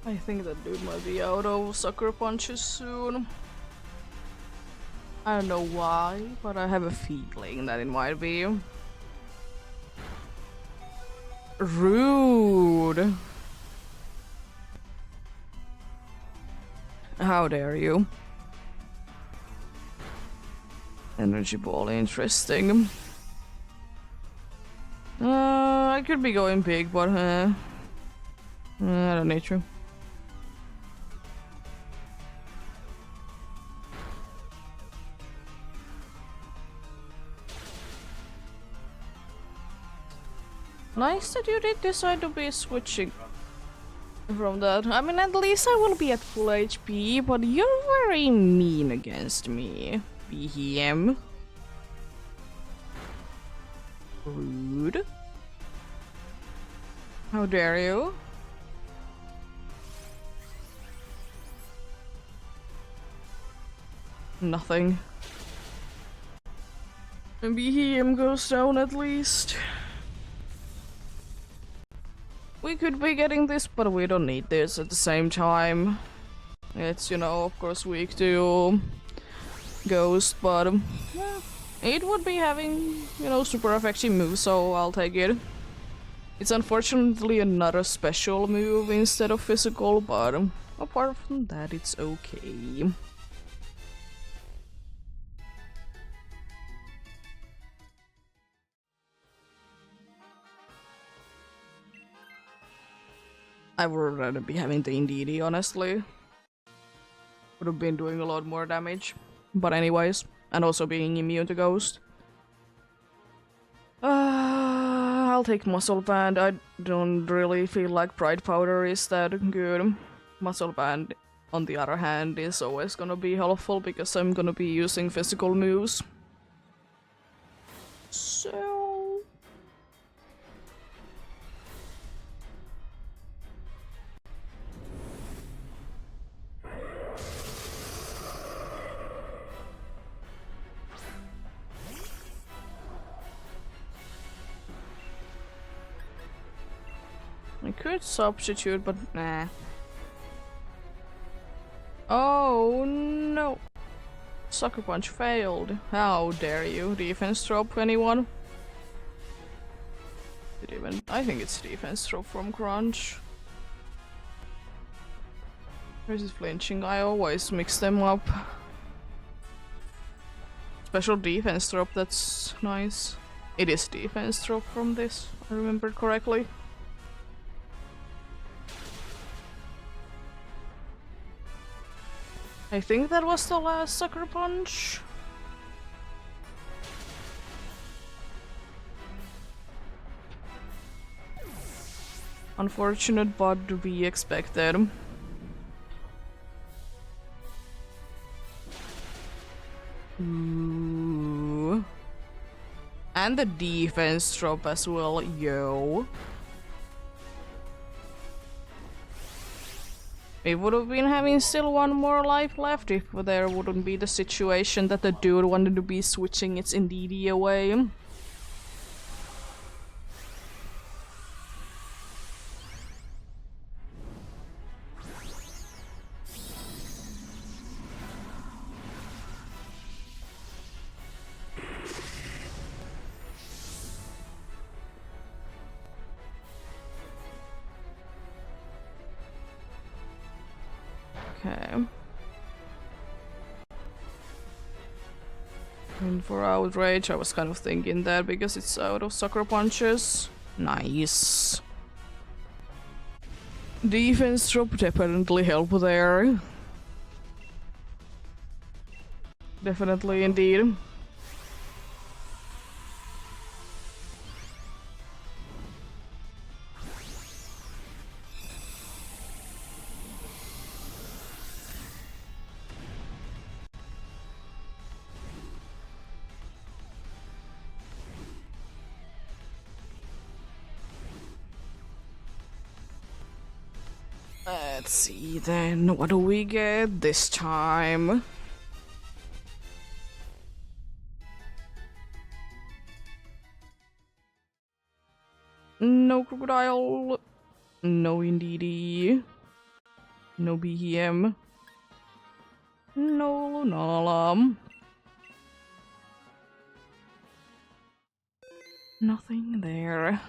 I think that dude might be out of Sucker Punches soon. I don't know why, but I have a feeling that it might be. Rude! How dare you? Energy Ball, interesting. I could be going big, but I don't need to. Nice that you did decide to be switching from that. I mean, at least I will be at full HP, but you're very mean against me, BHM. Rude. How dare you? Nothing. BHM goes down at least. We could be getting this, but we don't need this at the same time. It's, you know, of course weak to Ghost, but yeah, it would be having, you know, super effective moves, so I'll take it. It's unfortunately another special move instead of physical, but apart from that, it's okay. I would rather be having the Indeedee, honestly. Would have been doing a lot more damage. But anyways, and also being immune to Ghost. I'll take Muscle Band. I don't really feel like Pride Powder is that good. Muscle Band, on the other hand, is always gonna be helpful because I'm gonna be using physical moves. So... I could substitute, but nah. Oh no! Sucker Punch failed. How dare you? Defense drop, anyone? I think it's defense drop from Crunch. Versus flinching, I always mix them up. Special defense drop, that's nice. It is defense drop from this, I remember correctly. I think that was the last Sucker Punch. Unfortunate, but to be expected. Ooh. And the defense drop as well, yo. We would have been having still one more life left if there wouldn't be the situation that the dude wanted to be switching its Indeedee away. Okay. And for Outrage, I was kind of thinking that because it's out of Sucker Punches. Nice. Defense drop definitely help there. Definitely indeed. Let's see then, what do we get this time? No Crocodile, no Indeedee, no BM, no Lunala. Nothing there.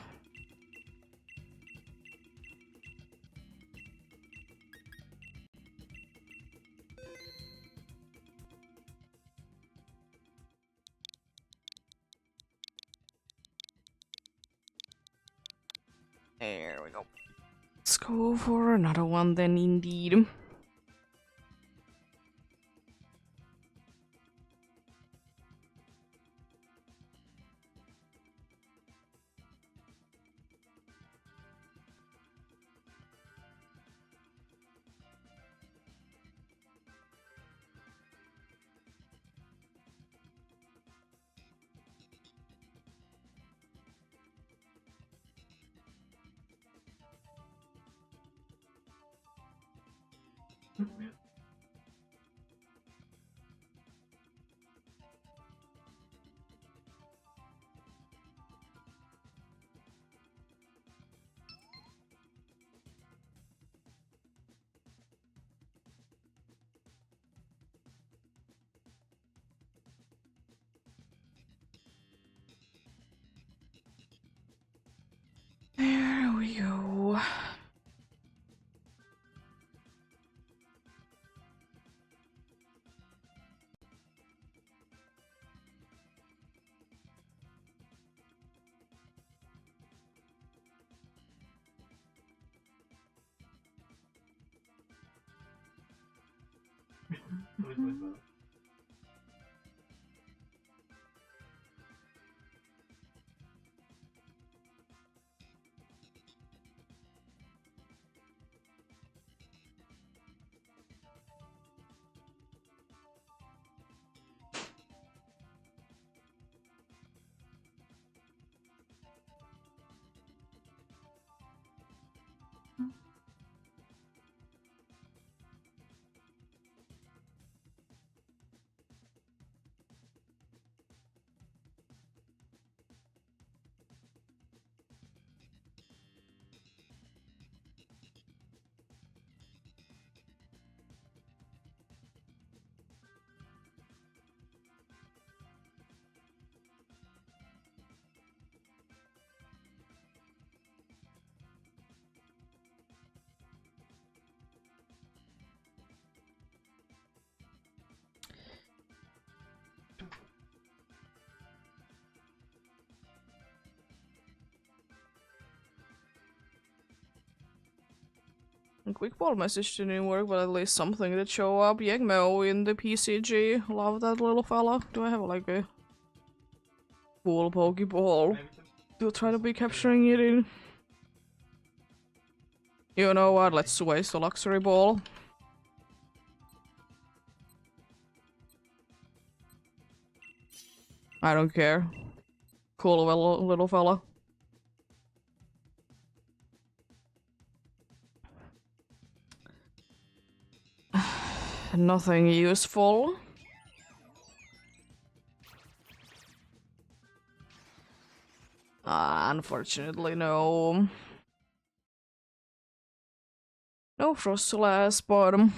There we go. Let's go for another one then, indeed. There we go. A quick ball message didn't work, but at least something did show up. Yegmo in the PCG. Love that little fella. Do I have like a cool Pokeball to try to be capturing it in? You know what? Let's waste a luxury ball. I don't care. Cool little fella. Nothing useful. Unfortunately, no. No Frostlass, but I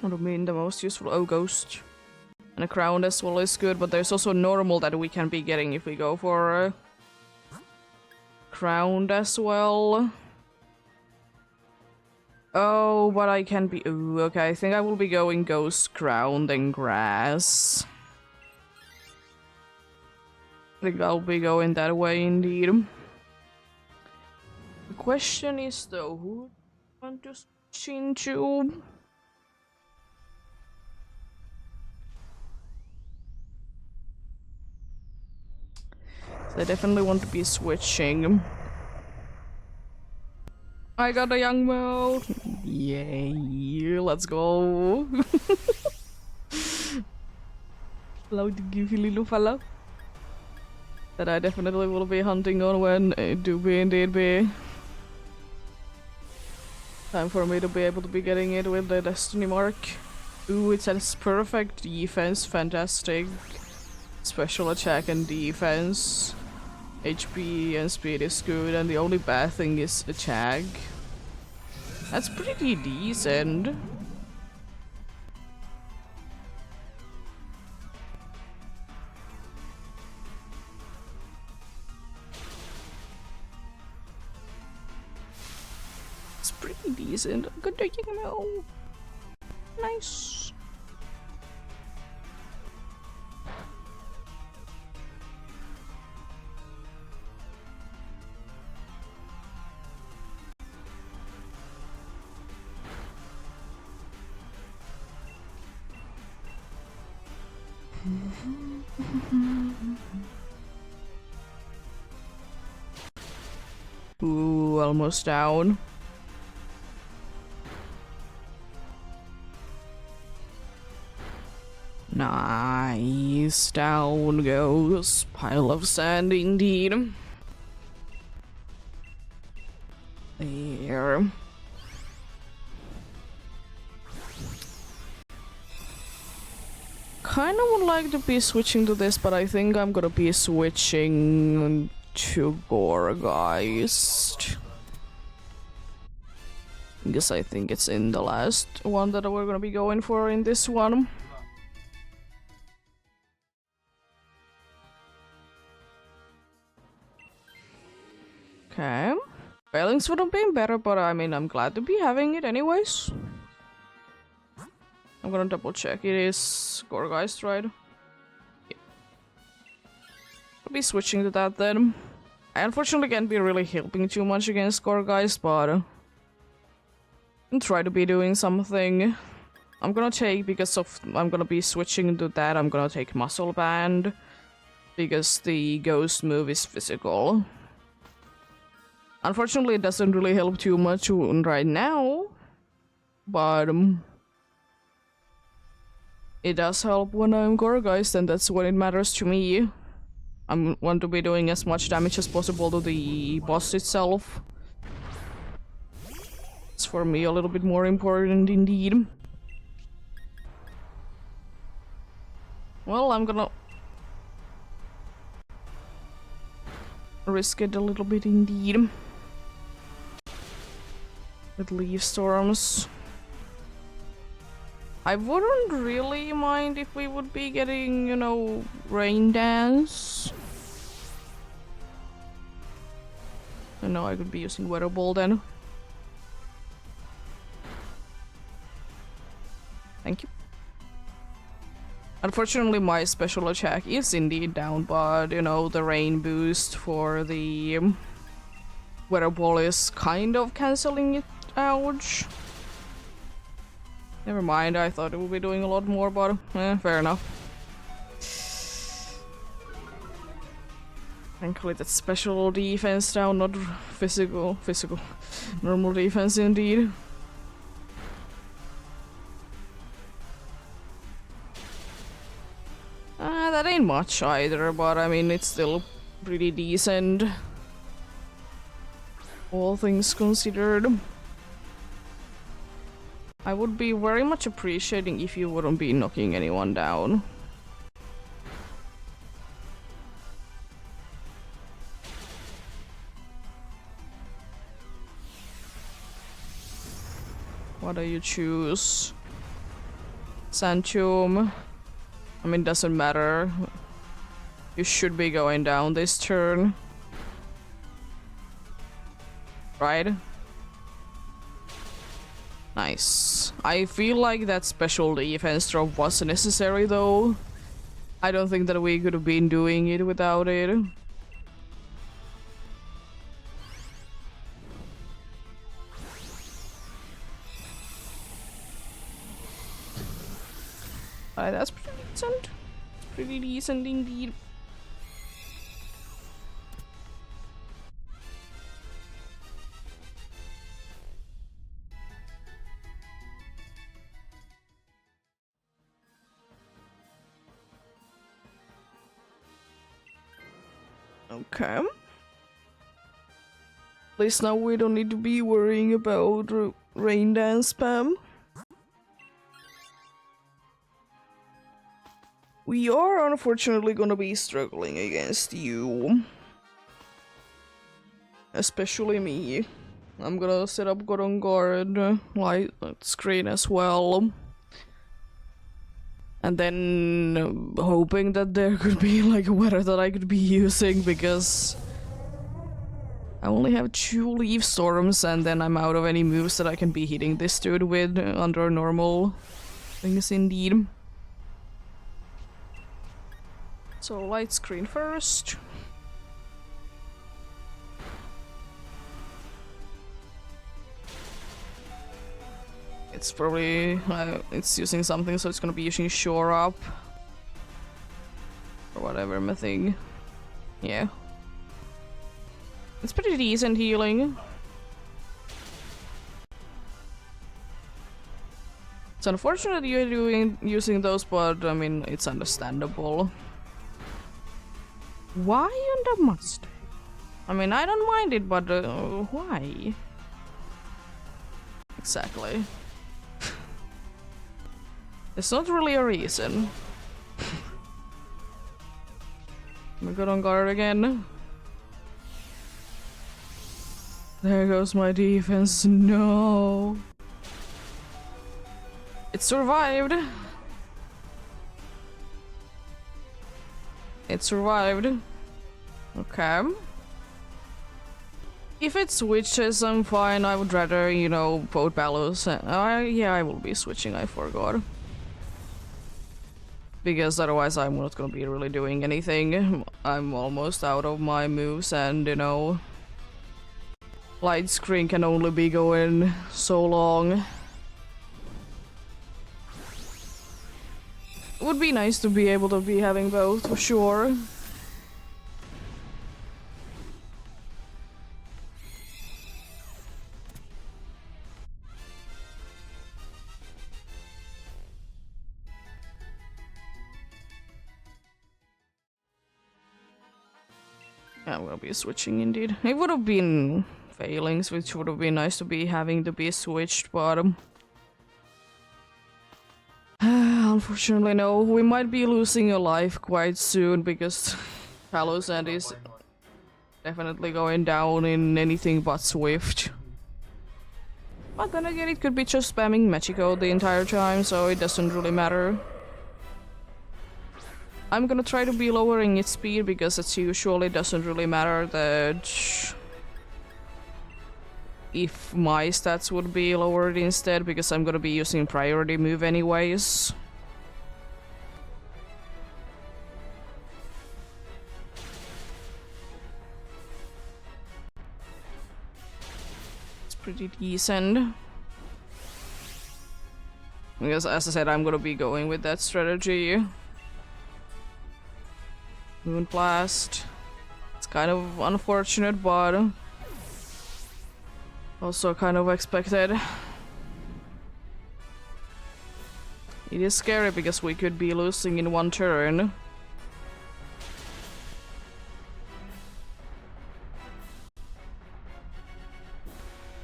don't mean the most useful. Oh, Ghost. And a Crown as well is good, but there's also normal that we can be getting if we go for a Crown as well. Oh, but I can be. Ooh, okay, I think I will be going Ghost, Crown, then Grass. I think I'll be going that way indeed. The question is though, who I want to switch into? So I definitely want to be switching. I got a young Mo! Yay, let's go! Hello, the goofy little fella. That I definitely will be hunting on when it do be indeed be time for me to be able to be getting it with the Destiny mark. Ooh, it says perfect defense, fantastic. Special attack and defense. HP and speed is good, and the only bad thing is attack. That's pretty decent. It's pretty decent. Good to know. Nice. Ooh, almost down. Nice. Down goes. Pile of sand indeed. There. Kinda would like to be switching to this, but I think I'm gonna be switching to Gorgeist. Because I think it's in the last one that we're gonna be going for in this one. Okay. Failings would have been better, but I mean, I'm glad to be having it anyways. I'm gonna double check. It is Gorgeist, right? Yeah. I'll be switching to that then. I unfortunately can't be really helping too much against Gorgeist, but I'll try to be doing something. I'm gonna take, because of I'm gonna be switching to that, I'm gonna take Muscle Band. Because the Ghost move is physical. Unfortunately, it doesn't really help too much right now. But it does help when I'm Gorgeist, and that's when it matters to me. I want to be doing as much damage as possible to the boss itself. It's for me a little bit more important indeed. Well, I'm gonna risk it a little bit indeed. With leaf storms. I wouldn't really mind if we would be getting, you know, Rain Dance. I know I could be using Weather Ball then. Thank you. Unfortunately, my special attack is indeed down, but, you know, the rain boost for the Weather Ball is kind of cancelling it Ouch. Never mind, I thought it would be doing a lot more, but fair enough. Thankfully that's special defense now, not physical. Normal defense indeed. That ain't much either, but I mean, it's still pretty decent. All things considered. I would be very much appreciating if you wouldn't be knocking anyone down. What do you choose? Santium. I mean, doesn't matter. You should be going down this turn. Right? Nice. I feel like that special defense drop was necessary though. I don't think that we could have been doing it without it. That's pretty decent. It's pretty decent indeed. Okay. At least now we don't need to be worrying about rain dance spam. We are unfortunately gonna be struggling against you. Especially me. I'm gonna set up God on Guard light screen as well. And then hoping that there could be like a weather that I could be using because I only have 2 leaf storms and then I'm out of any moves that I can be hitting this dude with under normal things indeed. So light screen first. It's probably it's using something, so it's gonna be using Shore Up or whatever my thing. Yeah, it's pretty decent healing. It's unfortunate you're using those, but I mean it's understandable. Why on the Mustang? I mean, I don't mind it, but why? Exactly. It's not really a reason. I'm good on guard again. There goes my defense. No. It survived. It survived. Okay. If it switches, I'm fine. I would rather, you know, vote Ballos. Yeah, I will be switching, I forgot. Because otherwise I'm not gonna be really doing anything. I'm almost out of my moves and, you know, light screen can only be going so long. It would be nice to be able to be having both, for sure. I'm gonna be switching indeed. It would have been failings, which would have been nice to be having to be switched, but unfortunately no. We might be losing a life quite soon because Palosand is definitely going down in anything but Swift. But then again, it could be just spamming Magico the entire time, so it doesn't really matter. I'm gonna try to be lowering its speed because as usual it doesn't really matter that if my stats would be lowered instead because I'm gonna be using priority move anyways. pretty decent. Because as I said, I'm gonna be going with that strategy. Moon Blast. It's kind of unfortunate, but also kind of expected. It is scary because we could be losing in one turn.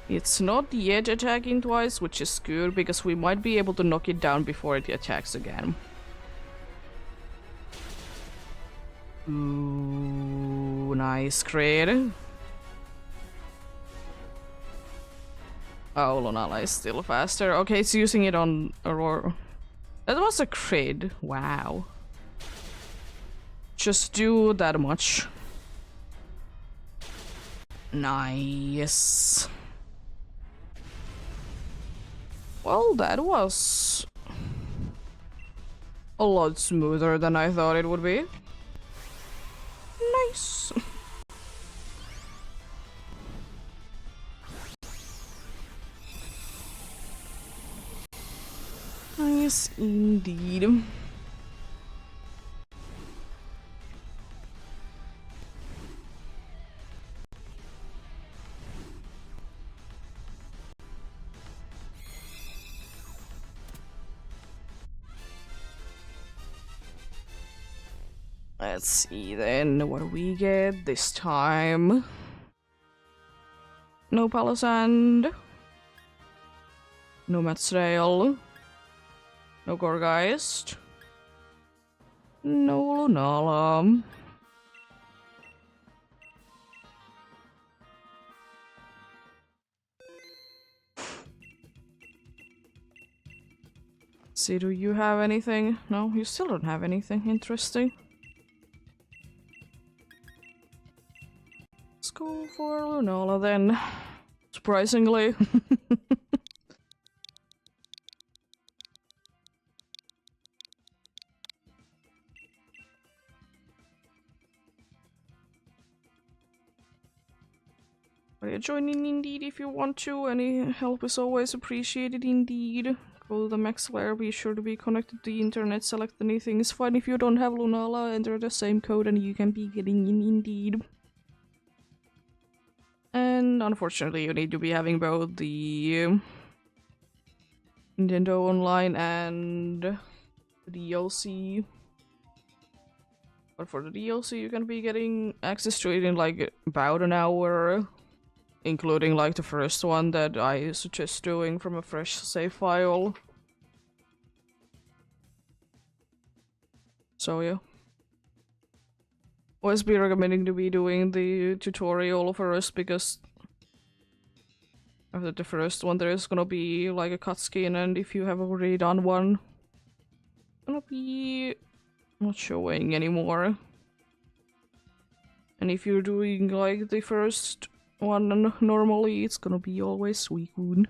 It's not yet attacking twice, which is good because we might be able to knock it down before it attacks again. Ooh, nice crit. Oh, Lunala is still faster. Okay, it's using it on Aurora. That was a crit. Wow. Just do that much. Nice. Well, that was a lot smoother than I thought it would be. Nice. Nice indeed. Let's see then what we get this time. No Palisand. No Matsrail. No Gorgeist. No Lunala. See, do you have anything? No, you still don't have anything interesting. Let's go for Lunala then. Surprisingly. Join in indeed if you want to. Any help is always appreciated indeed. Go to the max layer, be sure to be connected to the internet, select anything is fine. If you don't have Lunala, enter the same code and you can be getting in indeed. And unfortunately you need to be having both the Nintendo Online and the DLC. But for the DLC you can be getting access to it in like about an hour. Including like the first one that I suggest doing from a fresh save file. So yeah. Always be recommending to be doing the tutorial first because after the first one there is gonna be like a cutscene, and if you have already done one, it's gonna be not showing anymore. And if you're doing like the first one normally, it's gonna be always Suicune.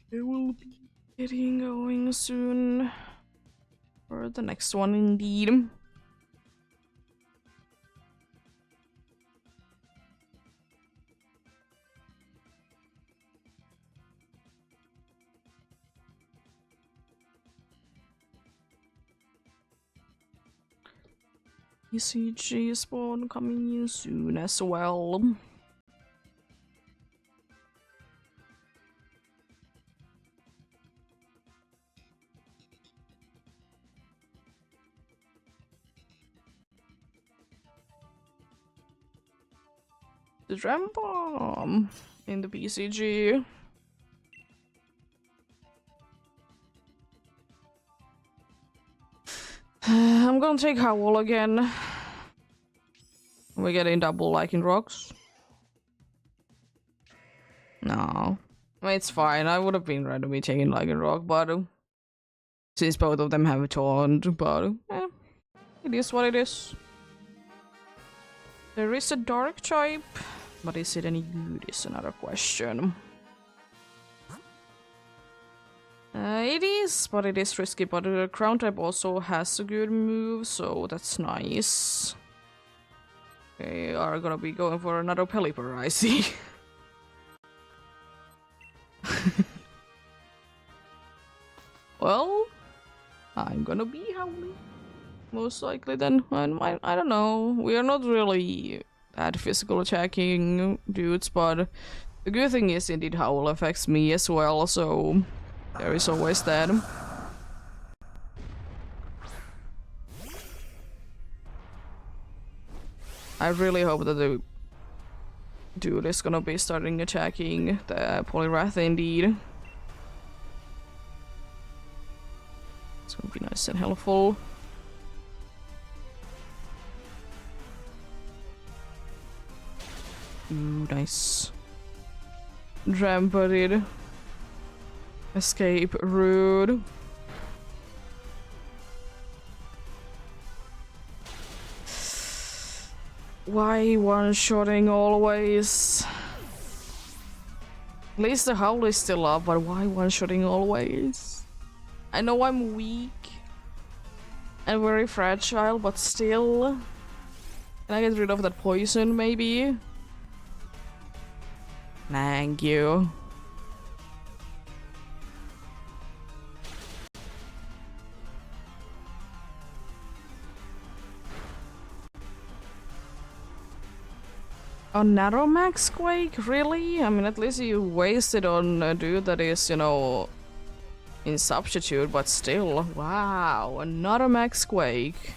I will be getting going soon for the next one indeed. ECG spawn coming in soon as well. the Dram Bomb in the BCG. I'm gonna take Howl again. We're getting double Lycan rocks. No. I mean, it's fine. I would have been randomly taking Lycan rock, but since both of them have a taunt, but it is what it is. There is a dark type, but is it any good is another question. It is, but it is risky, but the crown type also has a good move, so that's nice. We are gonna be going for another Pelipper, I see. Well, I'm gonna be howling. Most likely then. I don't know. We are not really that physical attacking dudes, but the good thing is indeed Howl affects me as well, so there is always that. I really hope that the dude is gonna be starting attacking the Poliwrath indeed. It's gonna be nice and helpful. Ooh, nice. Dram-bodied. Escape rude. Why one-shotting always? At least the Howl is still up, but why one-shotting always? I know I'm weak and very fragile, but still. Can I get rid of that poison, maybe? Thank you. On Narrow Max Quake? Really? I mean, at least you wasted on a dude that is, you know, in substitute, but still. Wow, another Max Quake.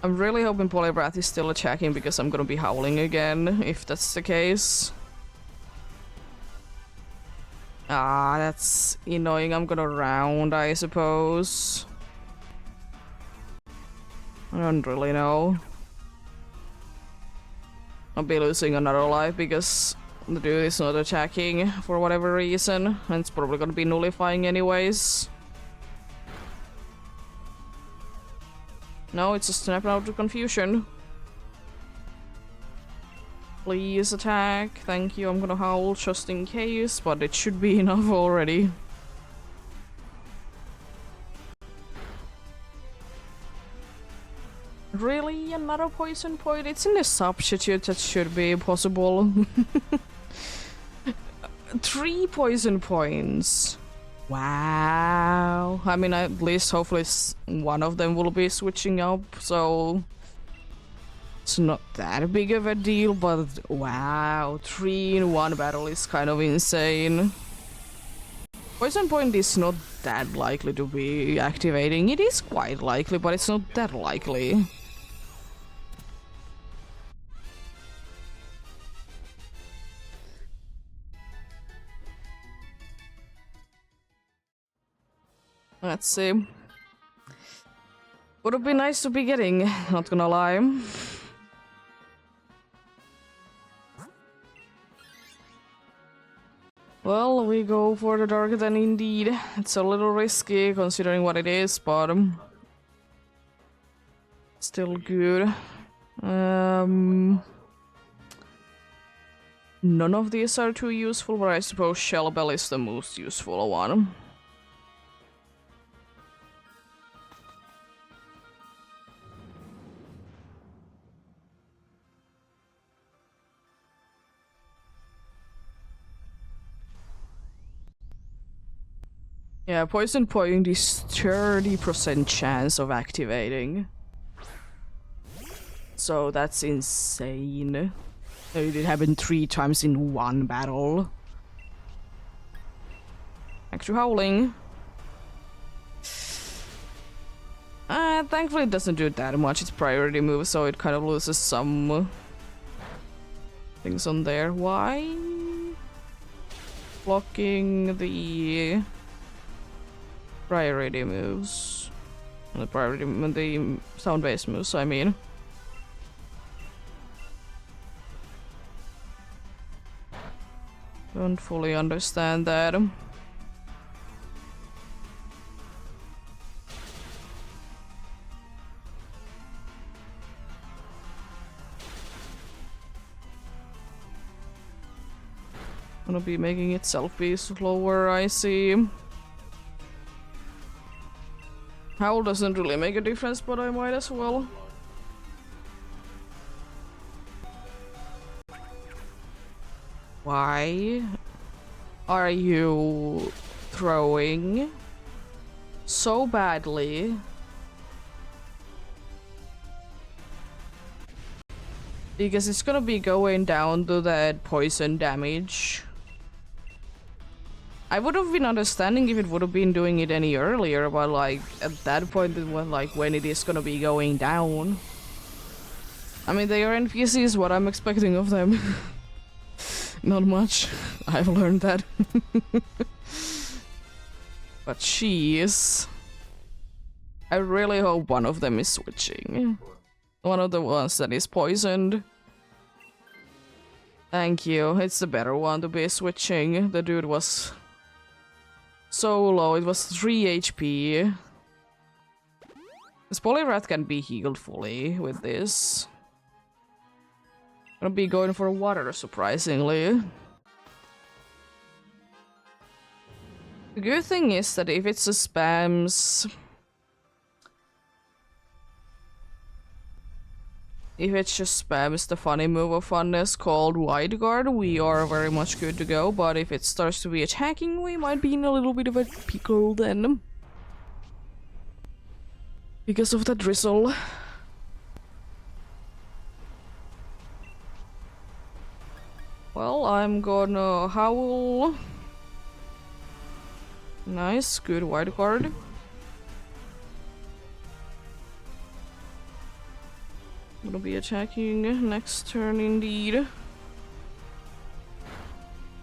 I'm really hoping Poliwrath is still attacking because I'm gonna be howling again, if that's the case. Ah, that's annoying. I'm gonna round, I suppose. I don't really know. I'll be losing another life because the dude is not attacking for whatever reason, and it's probably gonna be nullifying anyways. No, it's a snap out of confusion. Please attack. Thank you. I'm gonna howl just in case, but it should be enough already. Really? Another poison point? It's in the substitute, that should be possible. 3 poison points. Wow. I mean, at least hopefully one of them will be switching up, so it's not that big of a deal, but wow, 3 in 1 battle is kind of insane. Poison point is not that likely to be activating. It is quite likely, but it's not that likely. Let's see. Would have been nice to be getting, not gonna lie. Well, we go for the dark then indeed. It's a little risky considering what it is, but still good. None of these are too useful, but I suppose Shell Bell is the most useful one. Yeah, poison point is 30% chance of activating. So that's insane. It did happen 3 times in 1 battle. Back to howling. Thankfully it doesn't do that much. It's priority move, so it kind of loses some things on there. Why? Blocking the priority moves. The sound-based moves, I mean. Don't fully understand that. Gonna be making itself be slower, I see. Howl doesn't really make a difference, but I might as well. Why are you throwing so badly? Because it's gonna be going down to that poison damage. I would have been understanding if it would have been doing it any earlier, but like at that point it was like when it is gonna be going down. I mean, they are NPCs, what I'm expecting of them. Not much. I've learned that. But jeez. I really hope one of them is switching. One of the ones that is poisoned. Thank you. It's the better one to be switching. The dude was so low. It was 3 HP. This Polyrath can be healed fully with this. Gonna be going for water, surprisingly. The good thing is that if it's a spams... If it just spams the funny move of funness called Wide Guard, we are very much good to go, but if it starts to be attacking, we might be in a little bit of a pickle then. Because of the drizzle. Well, I'm gonna howl. Nice, good Wide Guard. Gonna be attacking next turn indeed.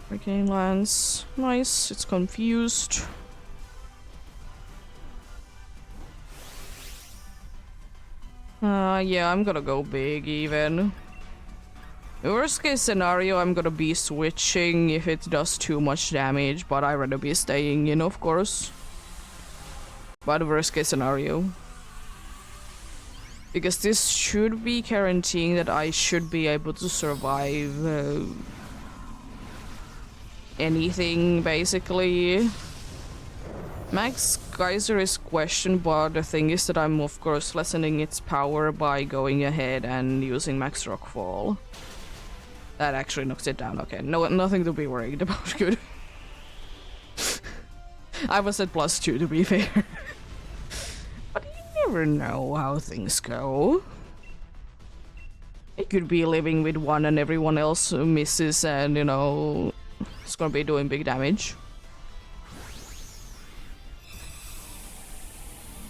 Hurricane Lance. Nice, it's confused. Yeah, I'm gonna go big even. Worst case scenario, I'm gonna be switching if it does too much damage, but I'd rather be staying in, of course. But worst case scenario. Because this should be guaranteeing that I should be able to survive anything, basically. Max Geyser is questioned, but the thing is that I'm of course lessening its power by going ahead and using Max Rockfall. That actually knocks it down. Okay, no, nothing to be worried about. Good. I was at +2 to be fair. But you never know how things go. It could be living with one and everyone else misses and, you know, it's gonna be doing big damage.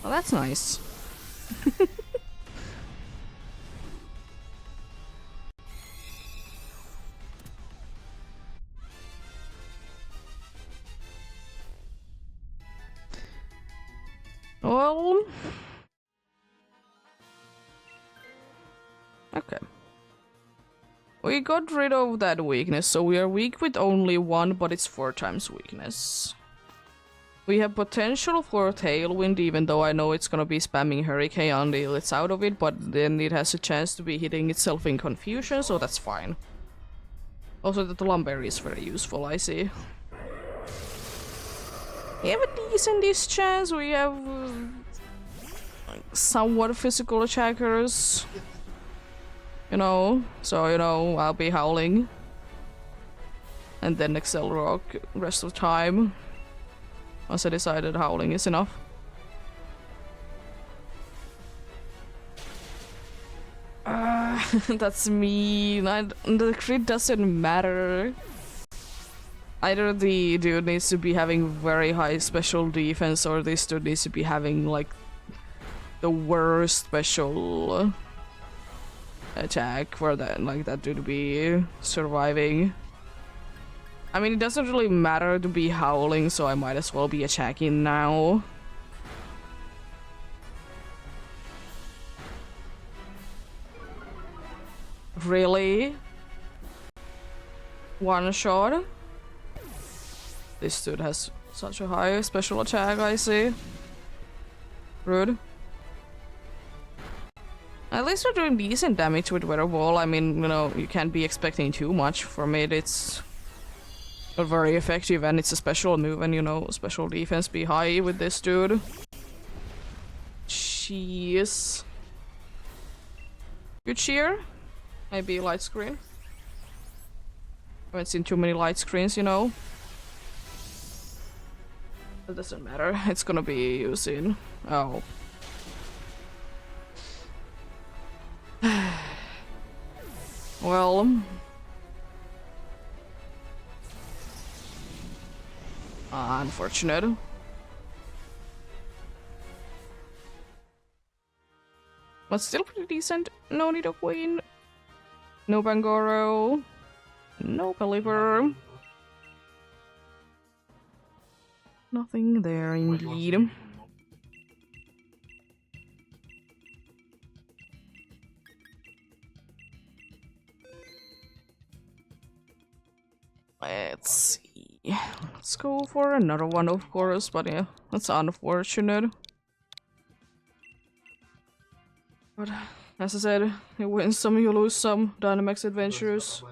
Well, that's nice. Well... Okay. We got rid of that weakness, so we are weak with only one, but it's 4 times weakness. We have potential for Tailwind, even though I know it's gonna be spamming Hurricane until it's out of it, but then it has a chance to be hitting itself in confusion, so that's fine. Also, the Lumberry is very useful, I see. We have a decent chance, we have somewhat physical attackers. You know, so, you know, I'll be howling. And then Excel Rock rest of the time. Once I decided howling is enough. That's mean. The crit doesn't matter. Either the dude needs to be having very high special defense or this dude needs to be having like the worst special. attack for that, like that dude to be surviving. I mean, it doesn't really matter to be howling, so I might as well be attacking now. Really? One shot? This dude has such a high special attack, I see. Rude. At least we're doing decent damage with Weather Wall. I mean, you know, you can't be expecting too much from it. It's not very effective and it's a special move, and you know, special defense be high with this dude. Jeez. Good cheer? Maybe light screen? I haven't seen too many light screens, you know. It doesn't matter. It's gonna be using. Oh. Well. Unfortunate. But still pretty decent. No need of Queen. No Bangoro. No Caliber. Nothing there indeed. Let's see. Let's go for another one, of course, but yeah, that's unfortunate. But as I said, you win some, you lose some. Dynamax Adventures.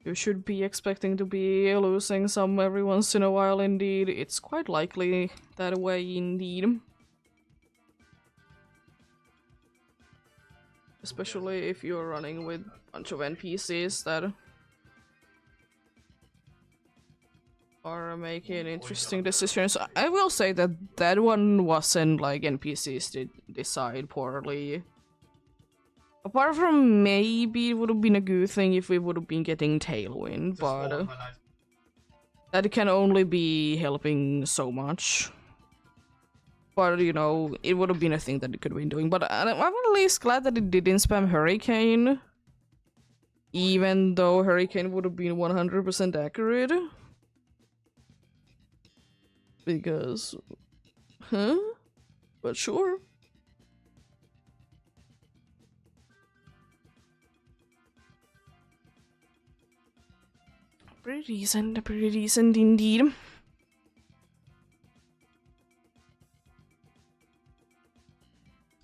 You should be expecting to be losing some every once in a while indeed. It's quite likely that way indeed. Especially if you're running with a bunch of NPCs that are making interesting decisions. I will say that that one wasn't like NPCs did decide poorly. Apart from maybe it would have been a good thing if we would have been getting Tailwind, but that can only be helping so much. But, you know, it would have been a thing that it could have been doing. But I'm at least glad that it didn't spam Hurricane. Even though Hurricane would have been 100% accurate. Because... Huh? But sure. Pretty decent indeed.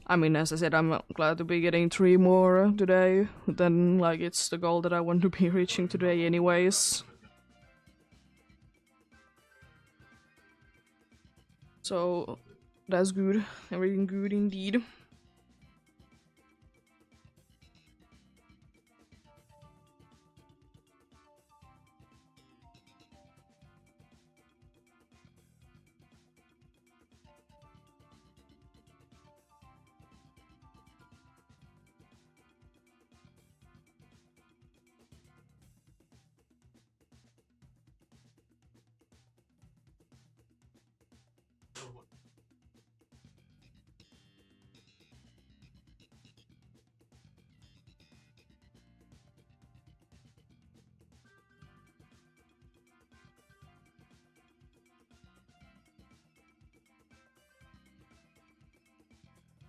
I mean, as I said, I'm glad to be getting 3 more today. Then, like, it's the goal that I want to be reaching today anyways. So, that's good. Everything good indeed.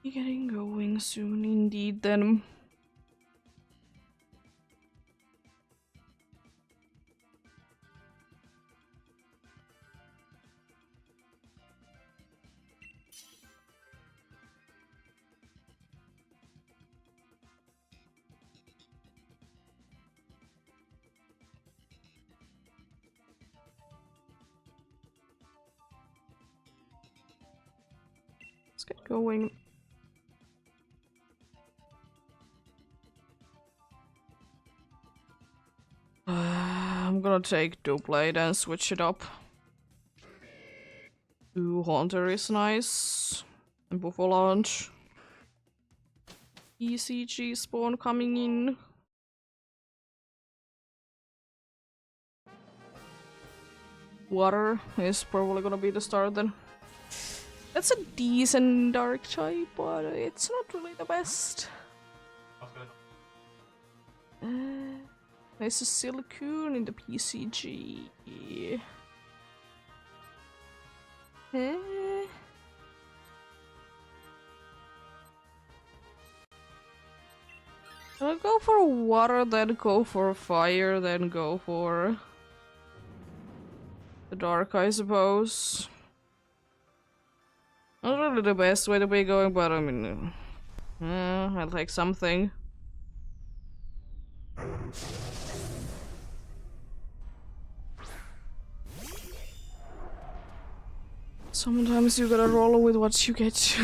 Getting going soon indeed then. Let's get going. I'm gonna take Doublade and switch it up. Ooh, Haunter is nice. And Buffalo Launch. ECG spawn coming in. Water is probably gonna be the start then. That's a decent dark type, but it's not really the best. There's a silicone in the PCG. I'll go for water, then go for fire, then go for the dark, I suppose. Not really the best way to be going, but I mean, I'll take something. Sometimes you gotta roll with what you get.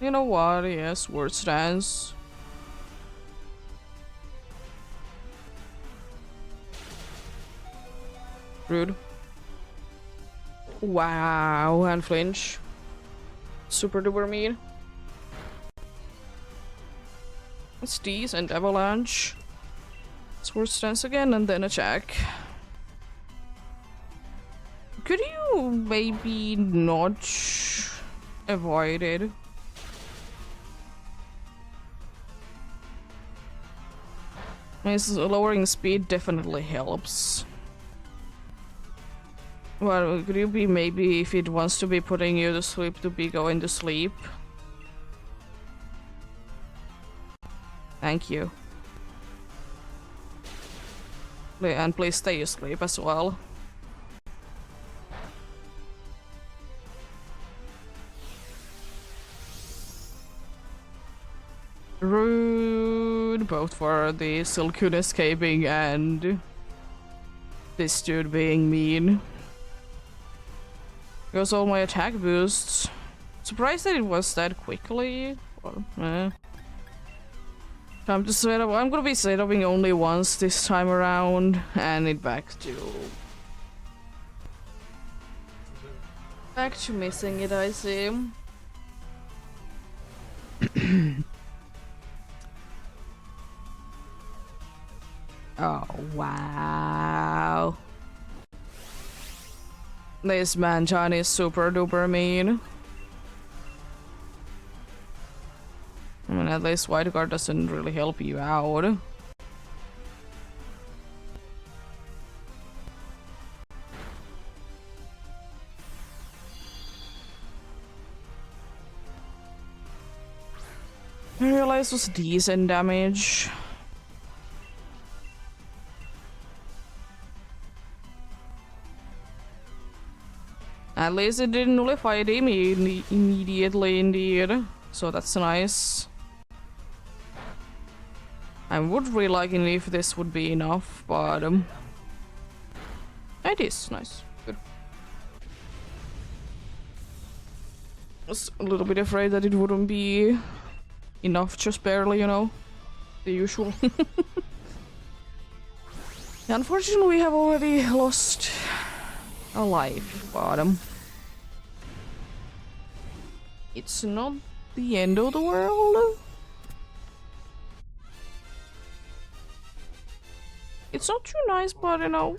You know what? Yes, word stance. Rude. Wow, and flinch. Super duper mean. It's these and avalanche. Sword stance again and then attack. Could you maybe not avoid it? Lowering speed definitely helps. Well, could you be maybe if it wants to be putting you to sleep to be going to sleep? Thank you. And please stay asleep as well. Rude, both for the Silcoon escaping and this dude being mean. Goes all my attack boosts. Surprised that it was that quickly. Well, time to set up. I'm gonna be setuping only once this time around, and it back to missing it, I see. Oh, wow. This Manchan is super duper mean. I mean, at least White Guard doesn't really help you out. I realized it was decent damage. At least it didn't nullify it immediately, indeed. So that's nice. I would really like it if this would be enough, but it is nice. Good. I was a little bit afraid that it wouldn't be enough, just barely, you know, the usual. Unfortunately, we have already lost a life, but it's not the end of the world. It's not too nice, but you know,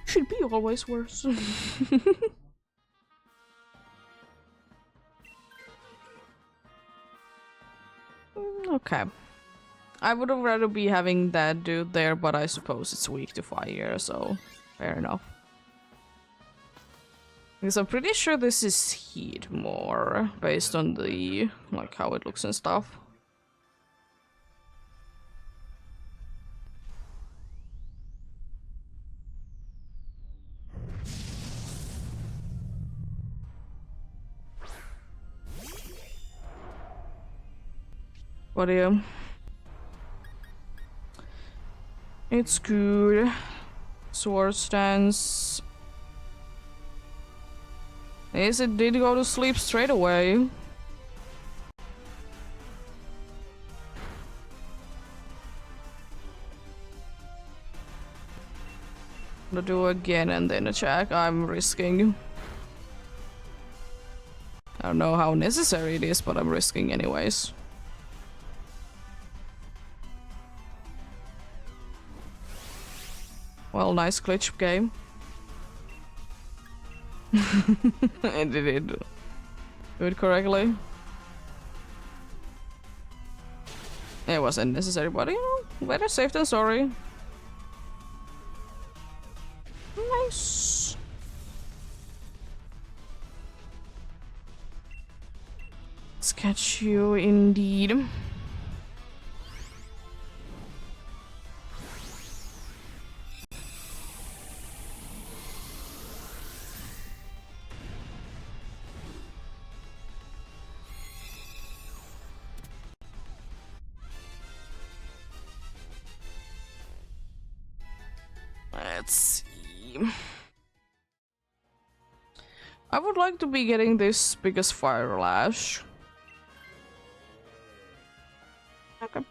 should be always worse. Okay. I would have rather be having that dude there, but I suppose it's weak to fire, so fair enough. Because I'm pretty sure this is heat more, based on the, like, how it looks and stuff. What do you? It's good. Sword stance. Yes, it did go to sleep straight away. To do again and then attack. I'm risking. I don't know how necessary it is, but I'm risking anyways. Well, nice glitch game. I did it. Do it correctly. It wasn't necessary, but you know, better safe than sorry. Nice. Let's catch you indeed. Let's see. I would like to be getting this biggest fire lash. Okay.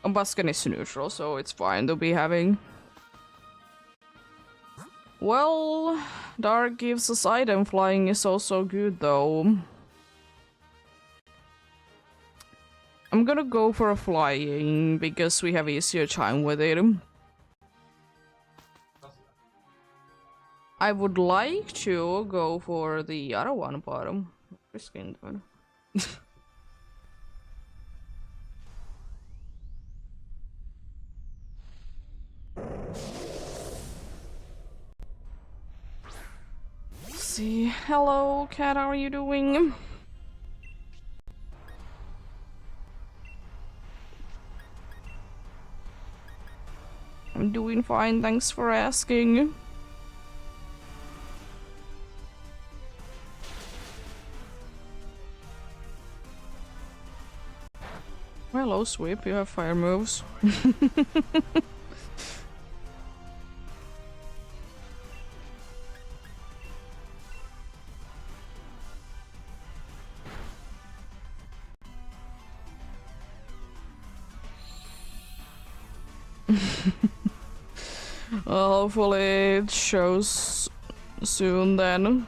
Combustion is neutral, so it's fine to be having. Well, Dark gives us item flying is also good though. I'm gonna go for a flying because we have easier time with it. I would like to go for the other one, but I'm risking that. See, hello cat, how are you doing? I'm doing fine, thanks for asking. Hello Sweep, you have fire moves. Well, hopefully it shows soon then.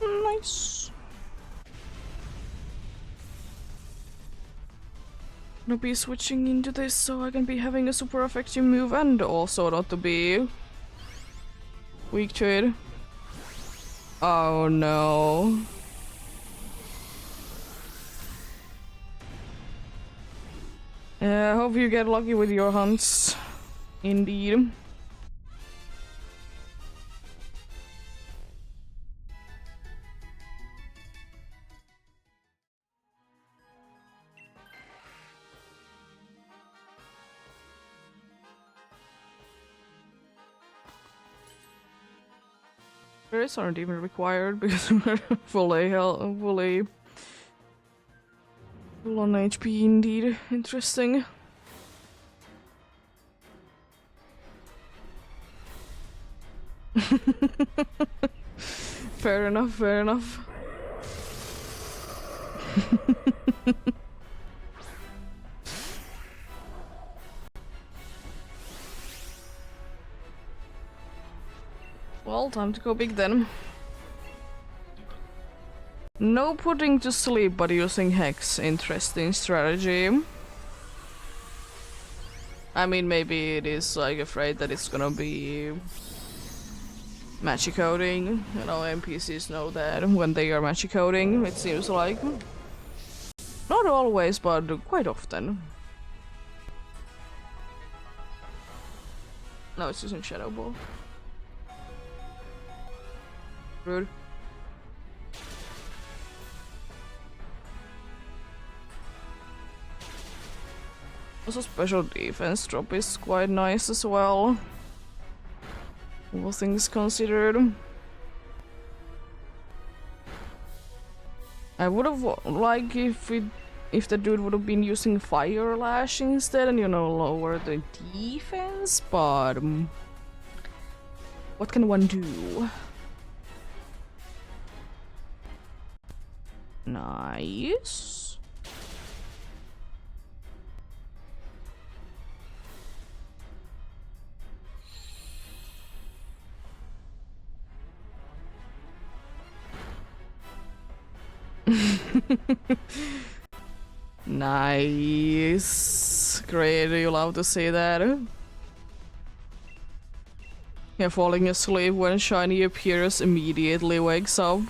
Nice. Gonna be switching into this so I can be having a super effective move and also not to be weak to it. Oh no. I hope you get lucky with your hunts. Indeed. Berries aren't even required because we're fully full on HP indeed. Interesting. Fair enough, fair enough. Well, time to go big then. No putting to sleep, but using Hex. Interesting strategy. I mean, maybe it is like afraid that it's gonna be magic coding. You know, NPCs know that when they are magic coding, it seems like. Not always, but quite often. No, it's using Shadow Ball. Rude. Also, special defense drop is quite nice as well. All things considered. I would have liked if the dude would have been using Fire Lash instead and, you know, lower the defense, but what can one do? Nice. Nice. Great, you love to see that. Yeah, falling asleep when Shiny appears immediately wakes up.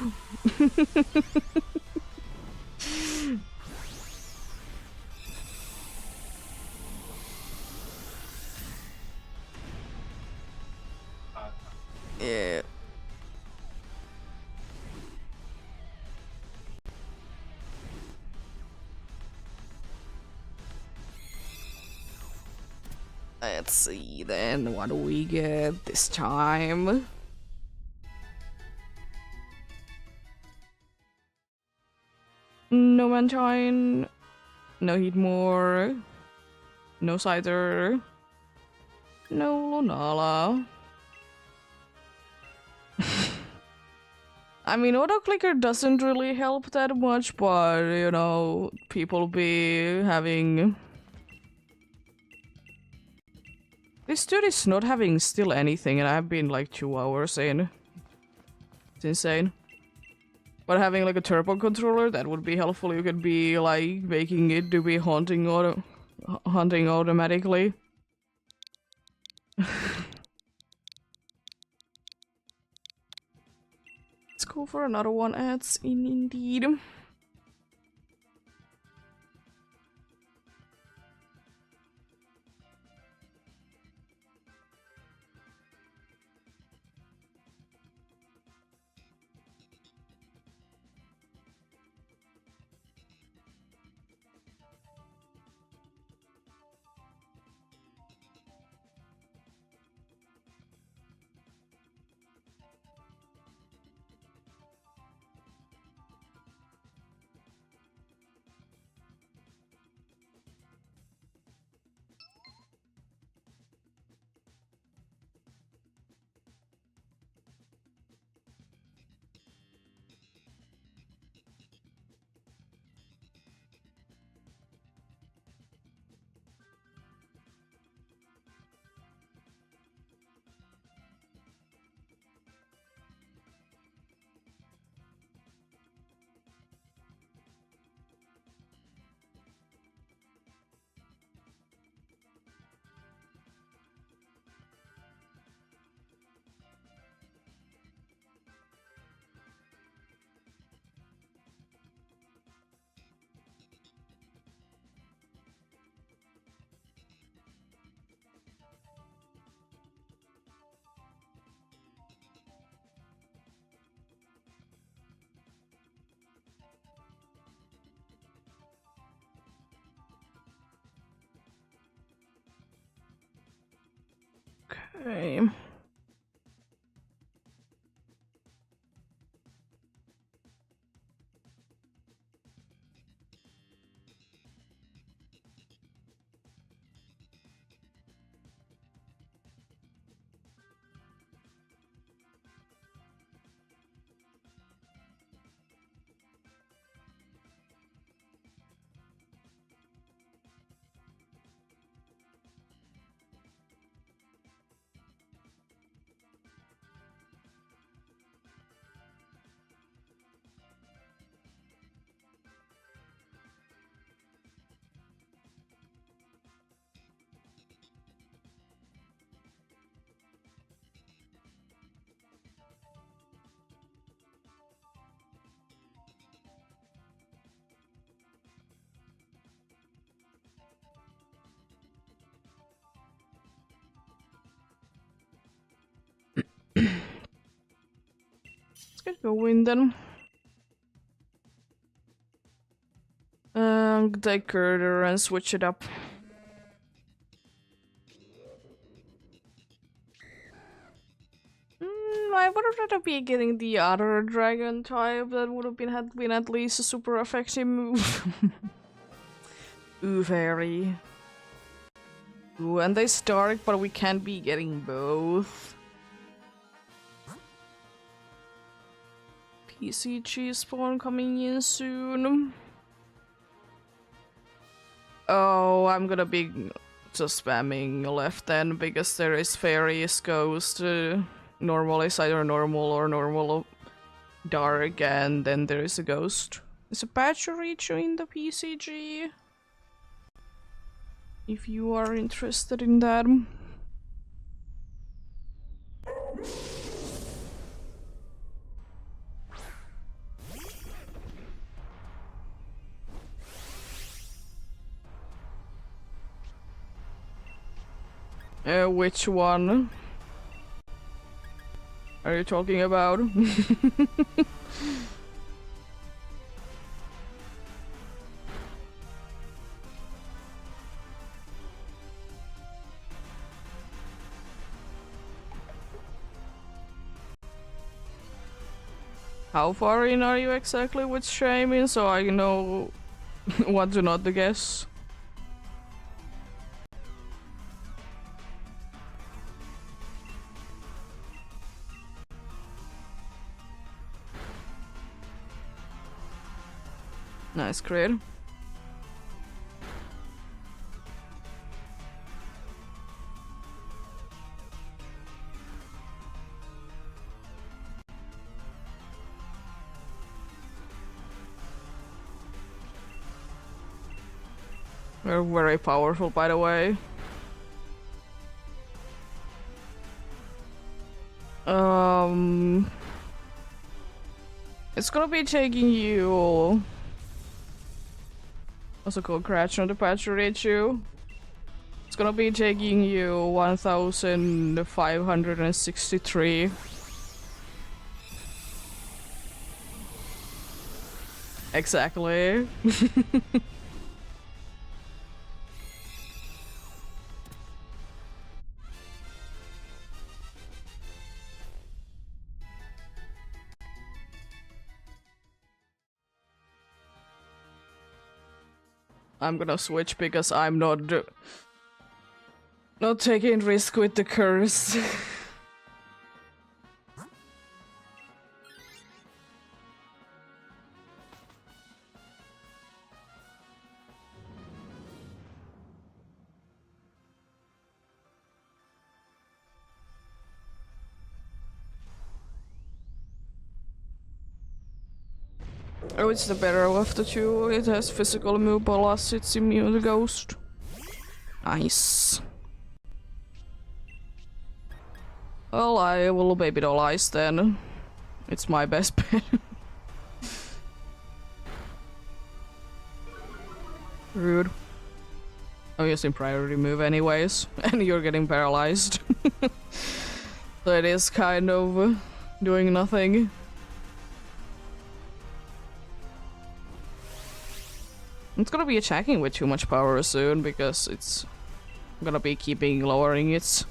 Yeah. Let's see then, what do we get this time? No Mantine, no Heatmore, no Scyther, no Lunala. I mean, Auto-Clicker doesn't really help that much, but, you know, people be having... This dude is not having still anything, and I've been like 2 hours in. It's insane. But having like a turbo controller, that would be helpful. You could be like making it to be hunting automatically. Let's go for another one ads in indeed. Okay. Let's get going then. Take Curder and switch it up. I would have rather be getting the other dragon type. That would have been at least a super effective move. Ooh, fairy. Ooh, and they start, but we can't be getting both. PCG spawn coming in soon. Oh, I'm gonna be just spamming left then, because there is Fairy's Ghost. Normal is either normal or normal dark, and then there is a ghost. There's a patch reach in the PCG. If you are interested in that. Which one are you talking about? How far in are you exactly with shaming so I know what to not to guess? Nice crit. They're very powerful, by the way. It's gonna be taking you. What's it called? Crash on the patch to reach you. It's gonna be taking you 1563. Exactly. I'm gonna switch because I'm not taking risk with the curse. Oh, it's the better of the two. It has physical move plus it's immune to ghost. Nice. Well, I will baby doll ice then. It's my best bet. Rude. I'm using priority move anyways, and you're getting paralyzed. So it is kind of doing nothing. It's gonna be attacking with too much power soon because it's gonna be lowering its.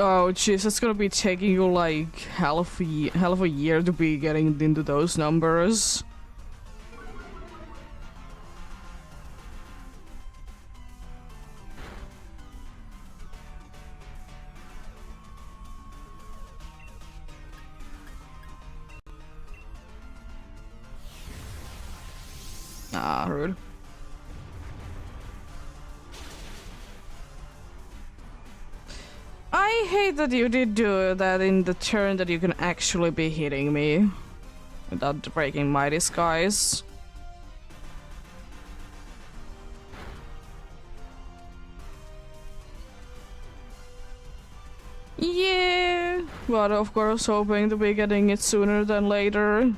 Oh jeez, it's gonna be taking you like half a year to be getting into those numbers. Ah, rude. I hate that you did do that in the turn that you can actually be hitting me without breaking my disguise. Yeah, but of course hoping to be getting it sooner than later.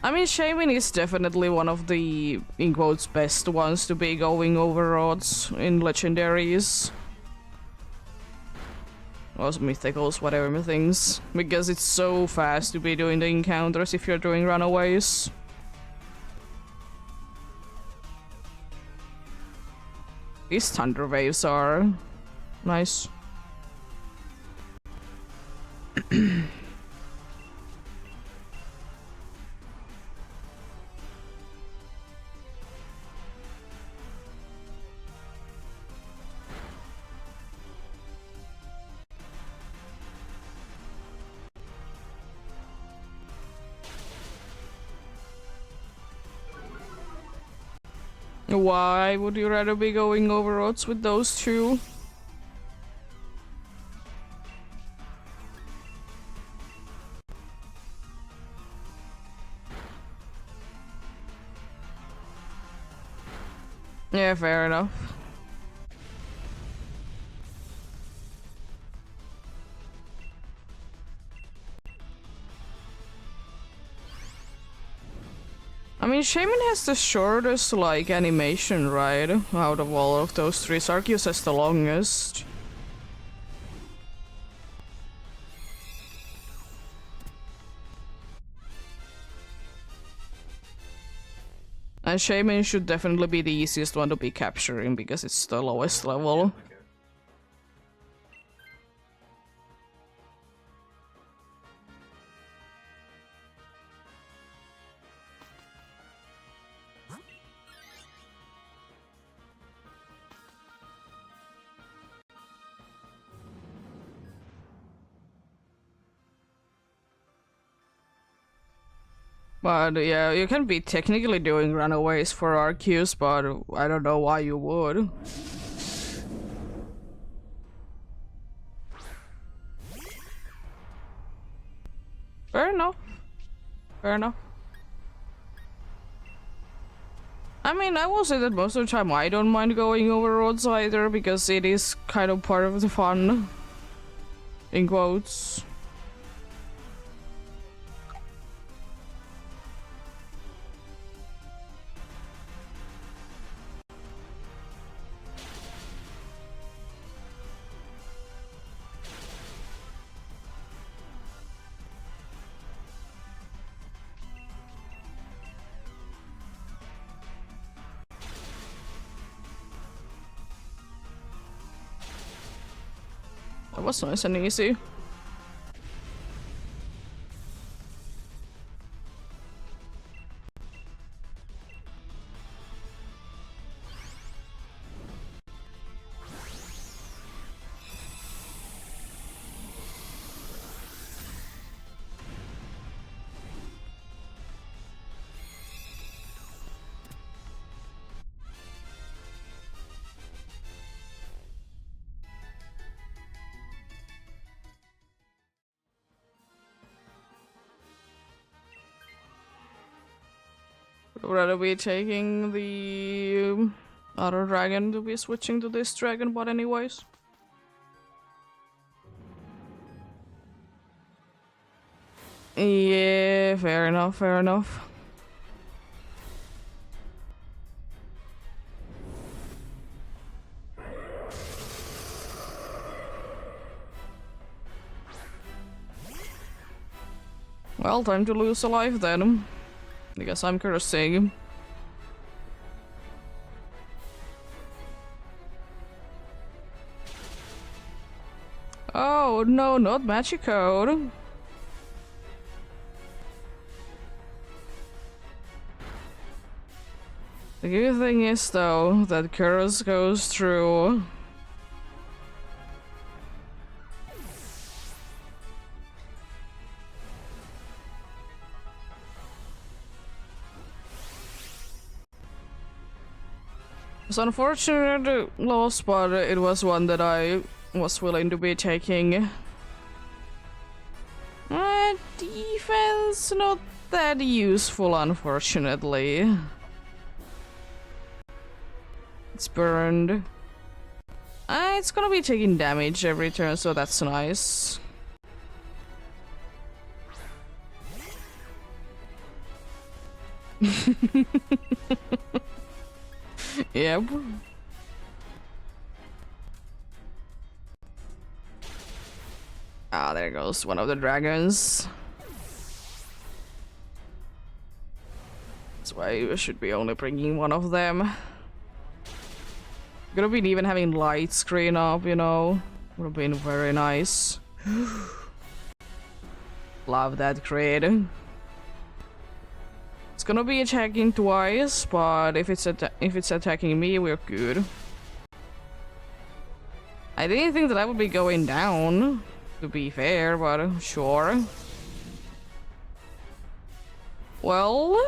I mean, Shaman is definitely one of the, in quotes, best ones to be going over odds in legendaries. Or mythicals, whatever things. Because it's so fast to be doing the encounters if you're doing runaways. These thunder waves are nice. Why would you rather be going over odds with those two? Yeah, fair enough. I mean, Shaman has the shortest, like, animation, right? Out of all of those three. Sarkius has the longest. And Shaman should definitely be the easiest one to be capturing because it's the lowest level. But yeah, you can be technically doing runaways for RQs, but I don't know why you would. Fair enough. Fair enough. I mean, I will say that most of the time I don't mind going over roads either, because it is kind of part of the fun. In quotes. That was nice and easy. Would rather be taking the other dragon to be switching to this dragon, but anyways. Yeah, fair enough, fair enough. Well, time to lose a life then. I guess I'm cursing. Oh no, not magic code. The good thing is though that Curse goes through. It's unfortunate loss, but it was one that I was willing to be taking. Defense not that useful, unfortunately. It's burned. It's gonna be taking damage every turn, so that's nice. Yep. Ah, there goes one of the dragons. That's why we should be only bringing one of them. Could have been even having light screen up, you know. Would have been very nice. Love that crit. It's gonna be attacking twice, but if it's attacking me, we're good. I didn't think that I would be going down, to be fair, but sure. Well,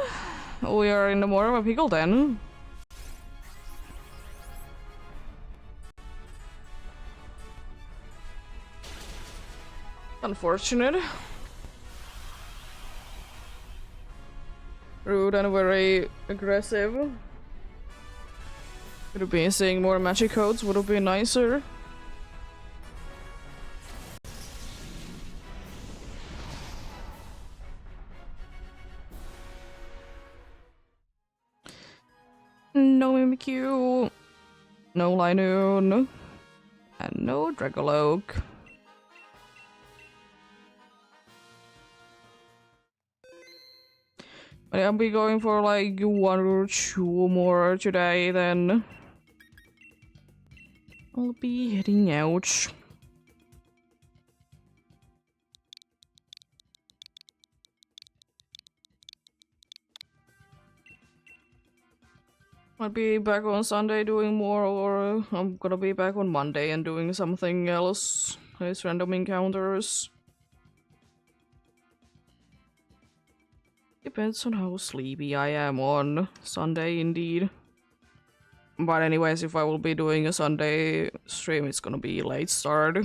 we are in the more of a pickle then. Unfortunate. Rude and very aggressive. Could have been seeing more magic codes, would have been nicer. No Mimikyu, no Linoon, and no Dragaloak. But I'll be going for like 1 or 2 more today, then I'll be heading out. Might be back on Sunday doing more, or I'm gonna be back on Monday and doing something else. These random encounters. Depends on how sleepy I am on Sunday, indeed. But anyways, if I will be doing a Sunday stream, it's gonna be late start.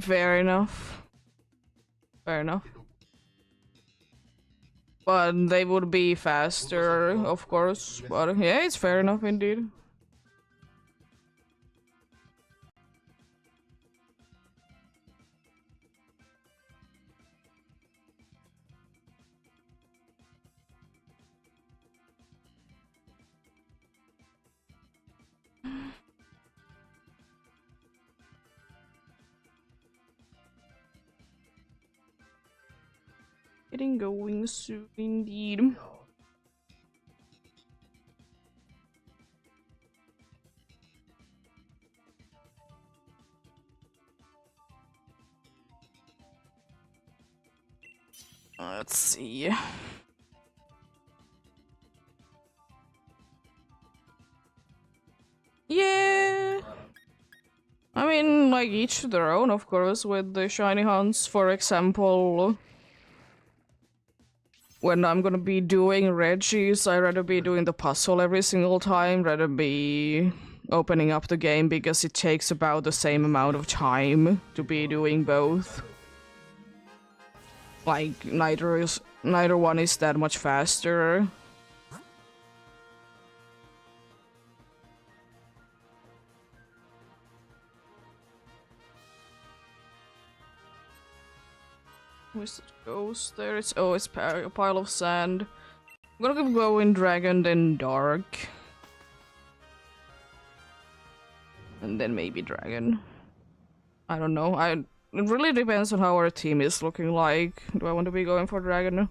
Fair enough. Fair enough. But they would be faster, of course. But yeah, it's fair enough indeed. Getting going soon indeed. Let's see. Yeah. I mean, like, each to their own, of course, with the shiny hunts, for example. When I'm gonna be doing Regis, I'd rather be doing the puzzle every single time, rather be opening up the game, because it takes about the same amount of time to be doing both. Like, neither one is that much faster. Where's the ghost there? It's a pile of sand. I'm gonna go in Dragon, then Dark. And then maybe Dragon. I don't know. It really depends on how our team is looking like. Do I want to be going for Dragon?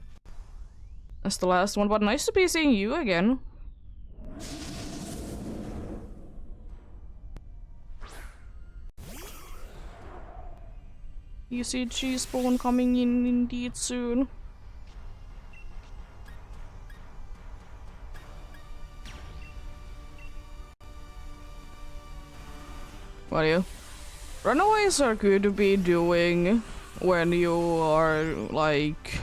That's the last one, but nice to be seeing you again. You see cheese spawn coming in indeed soon. What are you? Runaways are good to be doing when you are like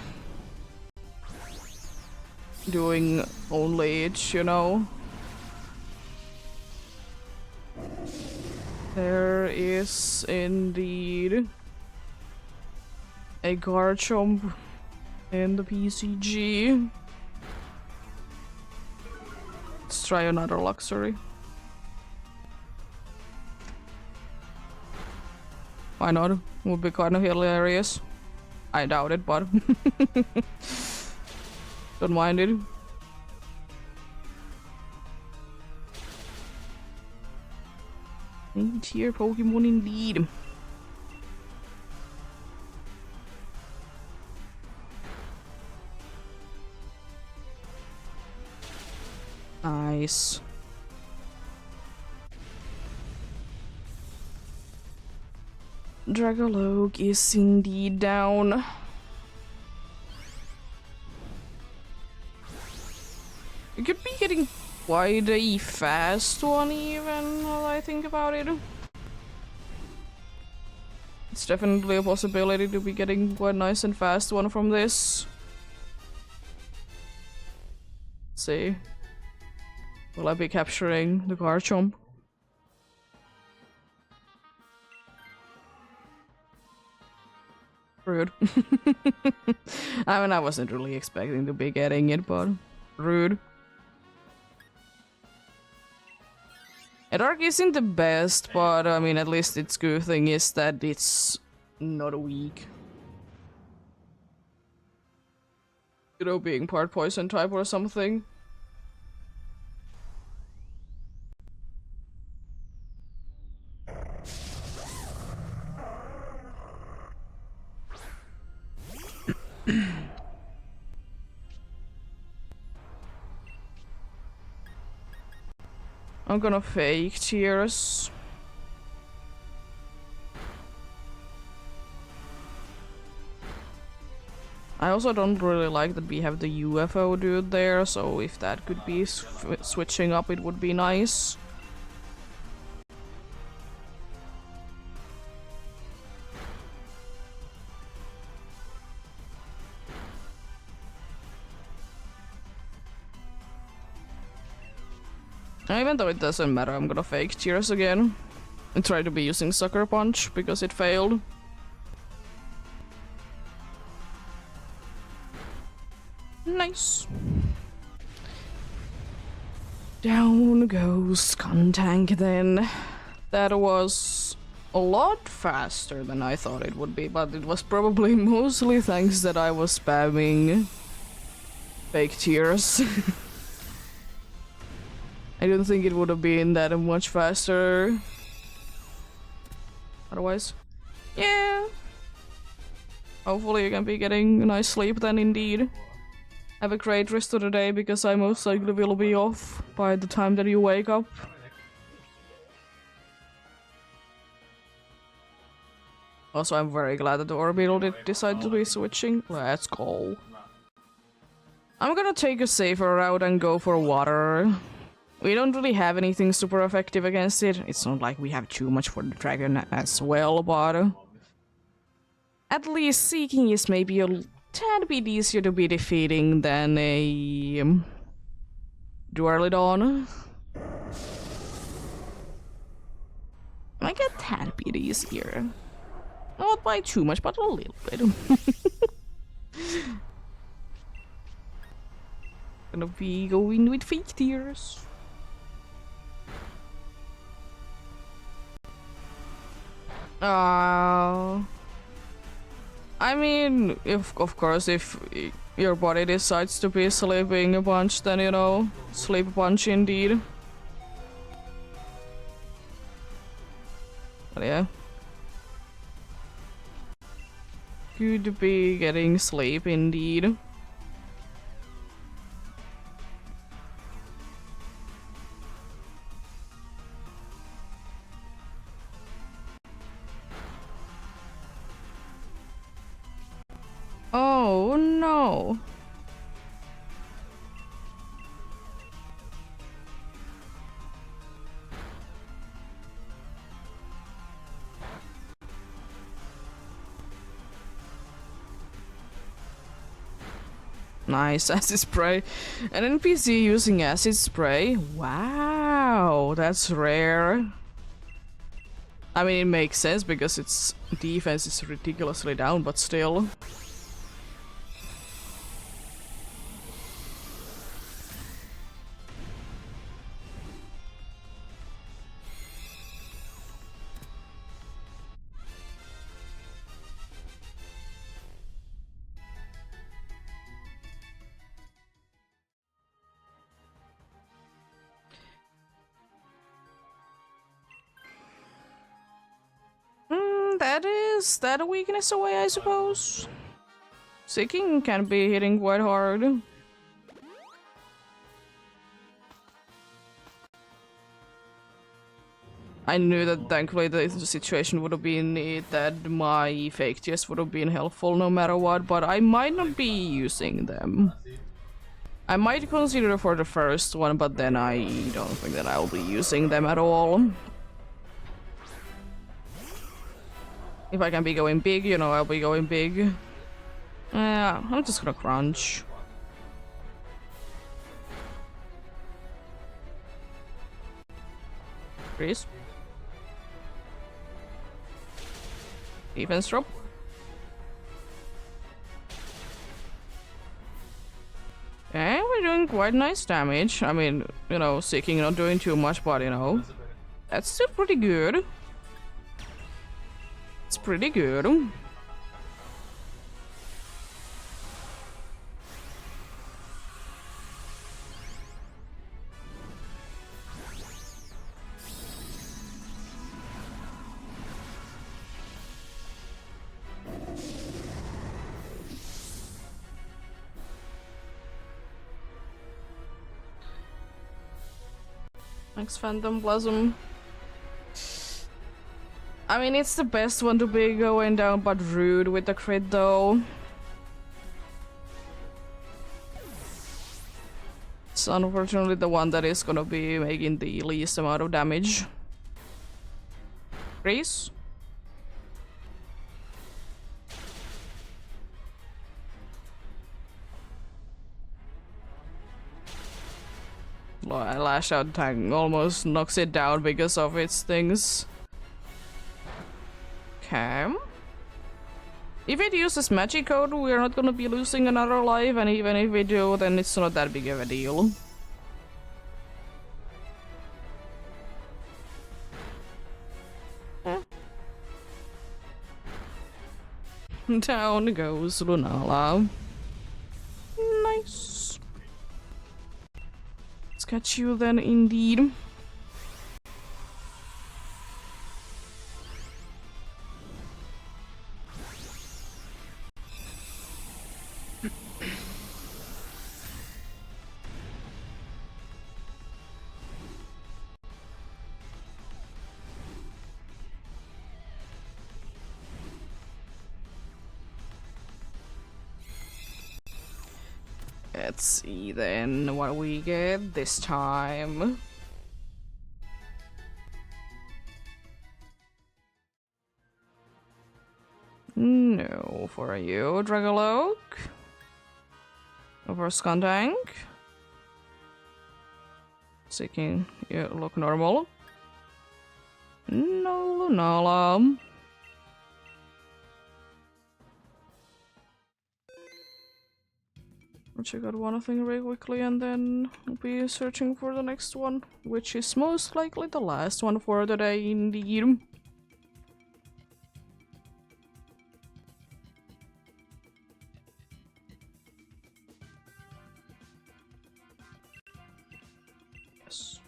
doing only it, you know. There is indeed a Garchomp in the PCG. Let's try another luxury. Why not? Would be kind of hilarious. I doubt it, but don't mind it. A-tier Pokemon indeed. Nice. Dragologue is indeed down. You could be getting quite a fast one even, now that I think about it. It's definitely a possibility to be getting quite nice and fast one from this. Let's see. Will I be capturing the Garchomp? Rude. I mean, I wasn't really expecting to be getting it, but rude. Dark isn't the best, but I mean, at least its good thing is that it's not weak. You know, being part poison type or something. I'm gonna fake tears. I also don't really like that we have the UFO dude there, so if that could be switching up, it would be nice. Even though it doesn't matter, I'm gonna fake tears again. And try to be using Sucker Punch, because it failed. Nice. Down goes Skuntank then. That was a lot faster than I thought it would be, but it was probably mostly thanks that I was spamming fake tears. I don't think it would have been that much faster otherwise. Yeah. Hopefully you can be getting a nice sleep then indeed. Have a great rest of the day, because I most likely will be off by the time that you wake up. Also, I'm very glad that the Orbital did decide to be switching. Let's go. I'm gonna take a safer route and go for water. We don't really have anything super effective against it. It's not like we have too much for the dragon as well, but at least Seeking is maybe a tad bit easier to be defeating than a Duarlidon. Like a tad bit easier. Not by too much, but a little bit. Gonna be going with fake tears. I mean, if of course, if your body decides to be sleeping a bunch, then you know, sleep a bunch indeed. But yeah. Good to be getting sleep indeed. Oh no. Nice, acid spray. An NPC using acid spray? Wow, that's rare. I mean, it makes sense because its defense is ridiculously down, but still. Is that a weakness away, I suppose? Seeking can be hitting quite hard. I knew that thankfully the situation would have been that my fake tears would have been helpful no matter what, but I might not be using them. I might consider for the first one, but then I don't think that I'll be using them at all. If I can be going big, you know, I'll be going big. Yeah, I'm just gonna crunch. Freeze. Defense drop. Okay, we're doing quite nice damage. I mean, you know, Seeking not doing too much, but you know, that's still pretty good. It's pretty good. Thanks, Phantom Blossom. I mean, it's the best one to be going down, but rude with the crit though. It's unfortunately the one that is gonna be making the least amount of damage. Freeze. Lash out tank almost knocks it down because of its things. Okay. If it uses magic code, we're not gonna be losing another life, and even if we do, then it's not that big of a deal. Down goes Lunala. Nice. Let's catch you then, indeed. Let's see then what we get this time. No, for you, Dragaloak. For Skuntank. Seeking, you look normal. No, Lunala. I'll check out one thing really quickly and then I'll be searching for the next one, which is most likely the last one for the day, indeed. Yes.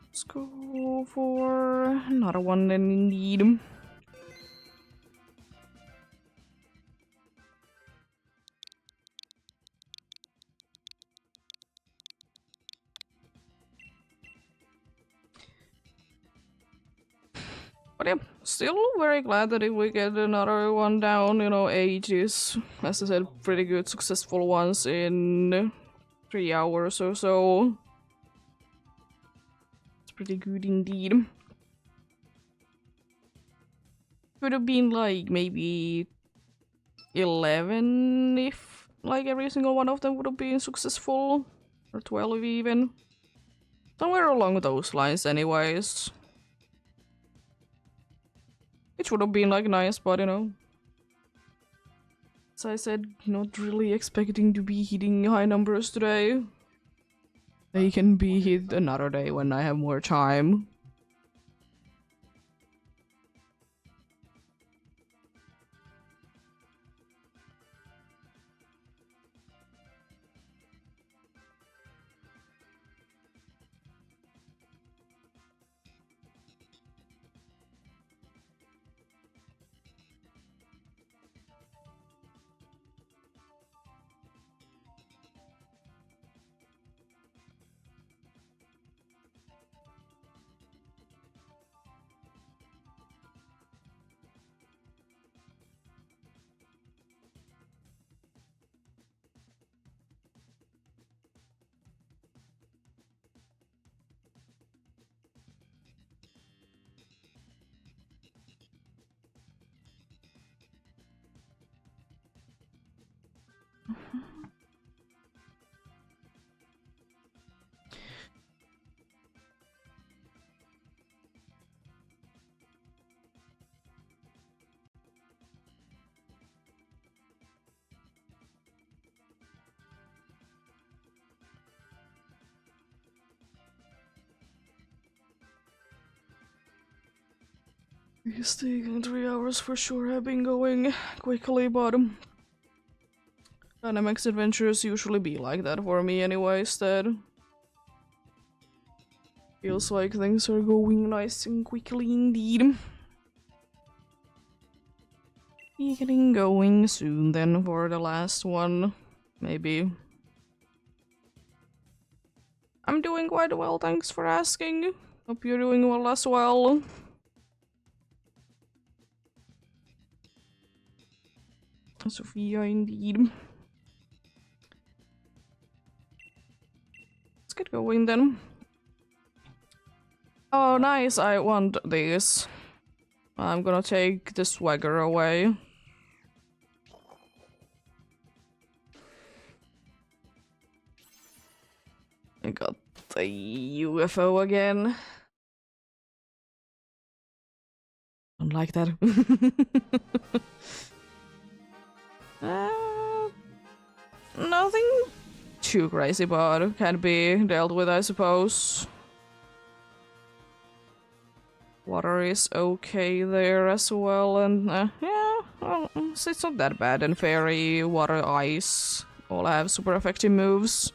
Let's go for another one then, indeed. But yeah, still very glad that if we get another one down, you know, 8 is, as I said, pretty good successful ones in 3 hours or so. pretty good indeed. Could have been like maybe 11 if like every single one of them would have been successful. Or 12 even. Somewhere along those lines anyways. Which would have been like nice, but you know. As I said, not really expecting to be hitting high numbers today. They can be hit another day when I have more time. These taking 3 hours for sure have been going quickly, but Dynamax adventures usually be like that for me anyways, that feels like things are going nice and quickly indeed. Be getting going soon then for the last one, maybe. I'm doing quite well, thanks for asking. Hope you're doing well as well. Sophia, indeed. Let's get going then. Oh, nice, I want this. I'm gonna take the swagger away. I got the UFO again. Don't like that. Nothing too crazy, but can be dealt with, I suppose. Water is okay there as well, and yeah, well, it's not that bad. And fairy, water, ice all have super effective moves.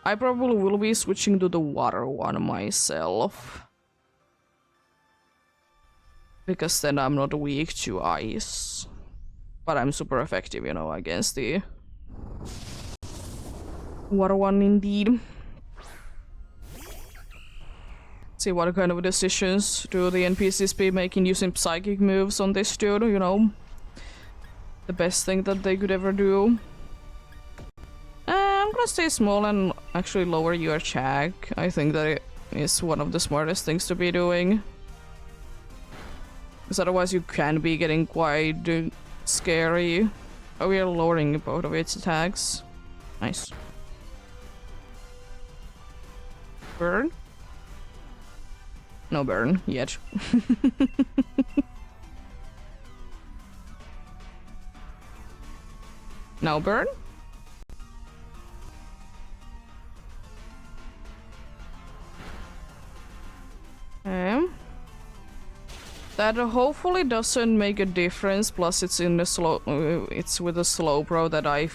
I probably will be switching to the water one myself, because then I'm not weak to ice. But I'm super effective, you know, against the water one indeed. See what kind of decisions do the NPCs be making using psychic moves on this dude, you know. The best thing that they could ever do. I'm gonna stay small and actually lower your check. I think that it is one of the smartest things to be doing. Because otherwise you can be getting quite scary. Oh, we are lowering both of its attacks. Nice. Burn? No burn yet. No burn? Okay. That hopefully doesn't make a difference, plus it's in the slow it's with a slow pro that I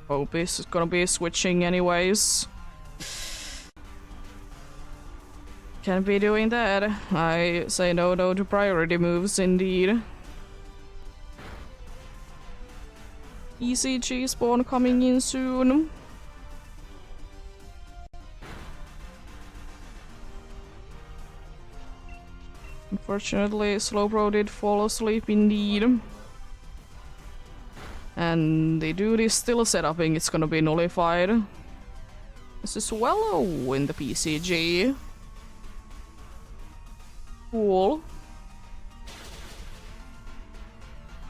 hope is gonna be switching anyways. Can't be doing that. I say no to priority moves indeed. ECG spawn coming in soon. Unfortunately, Slowbro did fall asleep indeed. And the dude is still setuping, it's gonna be nullified. This is well in the PCG. Cool.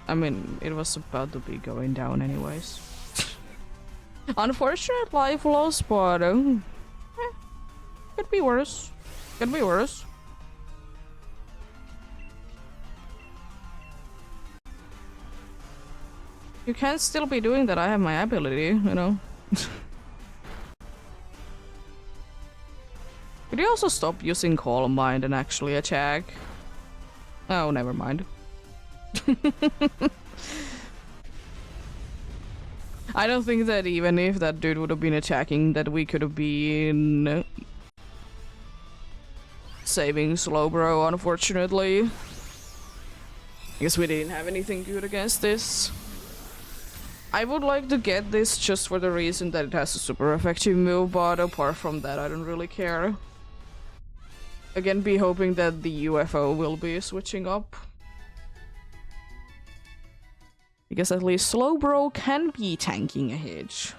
I mean, it was about to be going down anyways. Unfortunate life loss, but could be worse. Could be worse. You can still be doing that. I have my ability, you know. Could you also stop using Calm Mind and actually attack? Oh, never mind. I don't think that even if that dude would have been attacking, that we could have been saving Slowbro, unfortunately. I guess we didn't have anything good against this. I would like to get this just for the reason that it has a super effective move, but apart from that, I don't really care. Again, be hoping that the UFO will be switching up. Because at least Slowbro can be tanking a Hedge.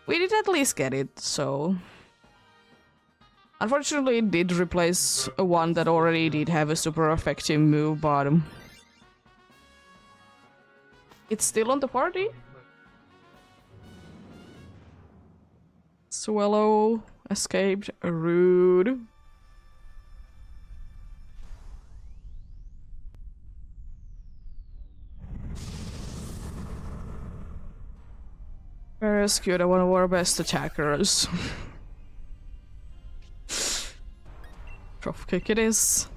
We did at least get it, so... Unfortunately, it did replace a one that already did have a super effective move, but... It's still on the party? Swallow escaped. Rude. Rescued one of our best attackers. Drop kick it is.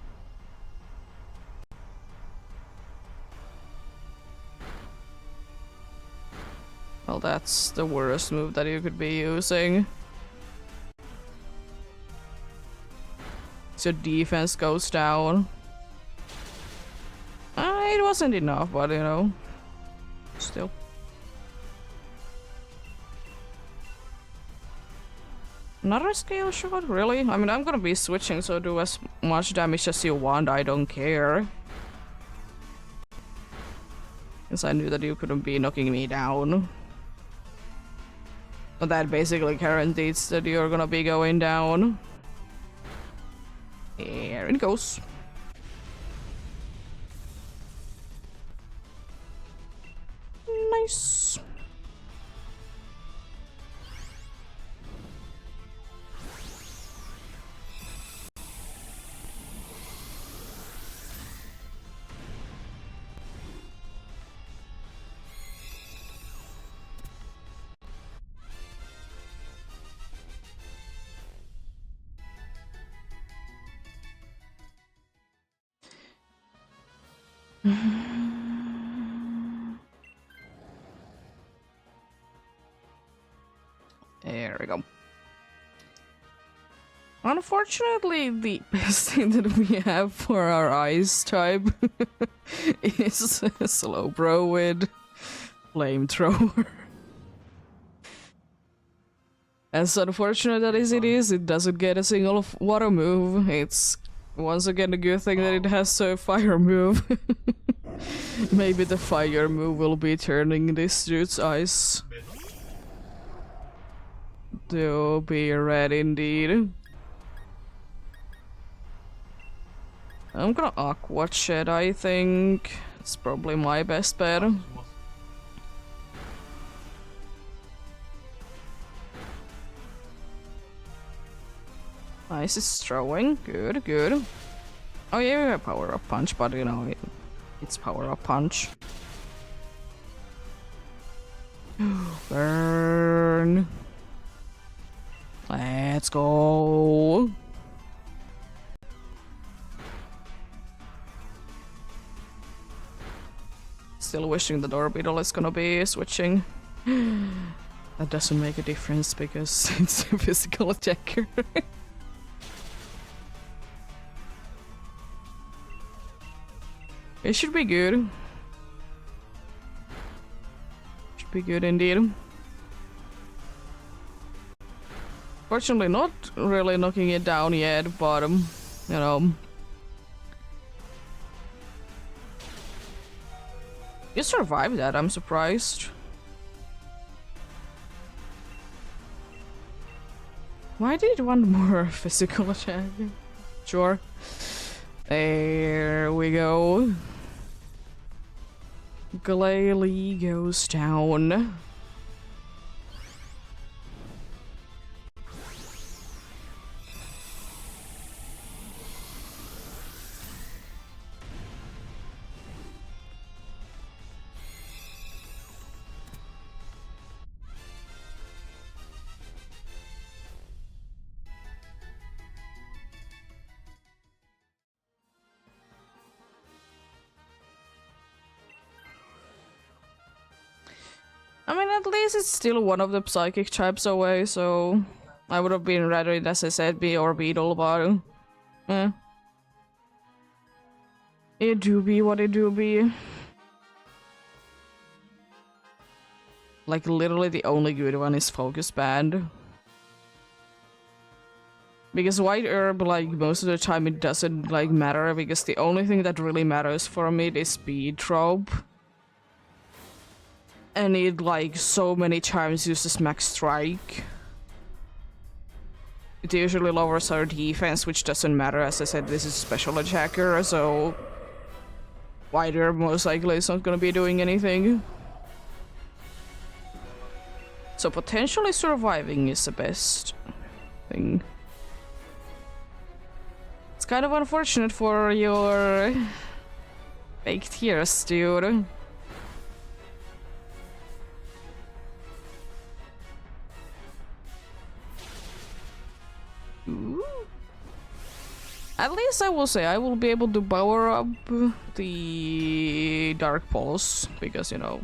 Well, that's the worst move that you could be using. So defense goes down. It wasn't enough, but you know, still. Another scale shot? Really? I mean, I'm gonna be switching, so do as much damage as you want, I don't care. Because I knew that you couldn't be knocking me down. But that basically guarantees that you're gonna be going down. There it goes. Nice. There we go. Unfortunately, the best thing that we have for our ice type is a Slowbro with flamethrower. As unfortunate as it is, it doesn't get a single water move. It's once again a good thing that it has a fire move. Maybe the fire move will be turning this dude's ice to be red indeed. I'm gonna Aqua Shed, I think. It's probably my best bet. Ice is throwing. Good, good. Oh yeah, we have Power Up Punch, but you know, it's Power Up Punch. Burn. Let's go. Still wishing the Door Beetle is gonna be switching. That doesn't make a difference because it's a physical attacker. It should be good. Should be good indeed. Fortunately, not really knocking it down yet, but you know. You survived that, I'm surprised. Why did you want more physical attack? Sure. There we go. Glalie goes down. I mean, at least it's still one of the psychic types away, so I would have been rather it as I said, be or beetle, but it do be what it do be. Like, literally the only good one is Focus Band. Because White Herb, like, most of the time it doesn't, like, matter, because the only thing that really matters for me is Speed Drop. And it, like, so many times uses Max Strike. It usually lowers our defense, which doesn't matter, as I said, this is special attacker, so... White Herb most likely is not gonna be doing anything. So potentially surviving is the best thing. It's kind of unfortunate for your fake tears, dude. Ooh. At least I will say I will be able to power up the Dark Pulse, because, you know,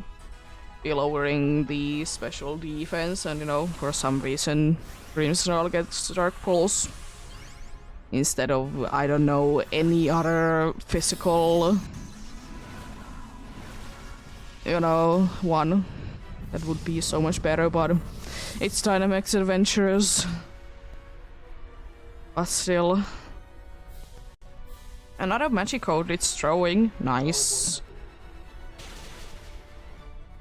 be lowering the special defense, and, you know, for some reason Grimmsnarl gets Dark Pulse instead of, I don't know, any other physical, you know, one. That would be so much better, but it's Dynamax Adventures. But still. Another magic code it's throwing. Nice.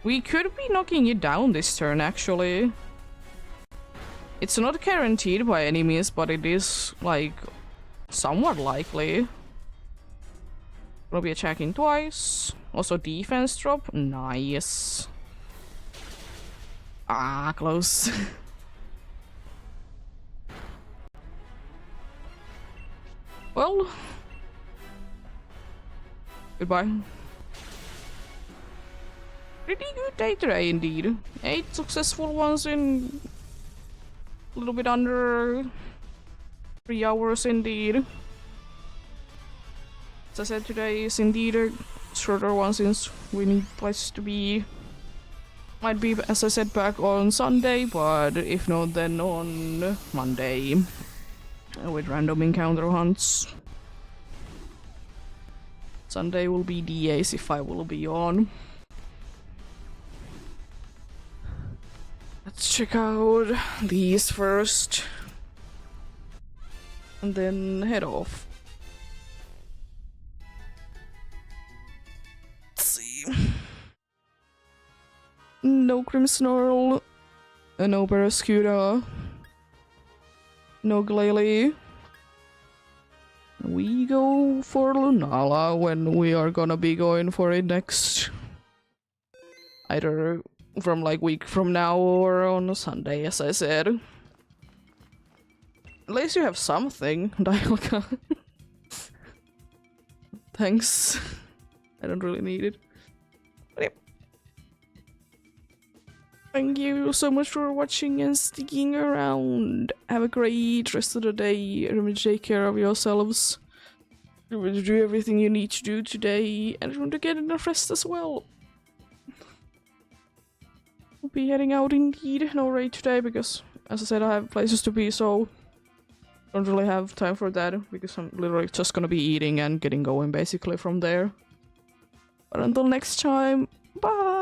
We could be knocking it down this turn, actually. It's not guaranteed by any means, but it is, like, somewhat likely. We'll be attacking twice. Also defense drop. Nice. Ah, close. Well. Goodbye. Pretty good day today, indeed. 8 successful ones in a little bit under 3 hours, indeed. As I said, today is indeed a shorter one since we need places to be. Might be, as I said, back on Sunday, but if not, then on Monday with random encounter hunts. Sunday will be DAs if I will be on. Let's check out these first. And then head off. Let's see. No Grimmsnarl. No Barraskewda. No Glalie. We go for Lunala when we are gonna be going for it next. Either from like week from now or on a Sunday, as I said. At least you have something, Dialga. Thanks. I don't really need it. But yep. Thank you so much for watching and sticking around. Have a great rest of the day. Remember to take care of yourselves. Remember to do everything you need to do today. And remember to get enough rest as well. I'll be heading out indeed. No raid today because, as I said, I have places to be, so don't really have time for that because I'm literally just gonna be eating and getting going basically from there. But until next time, bye!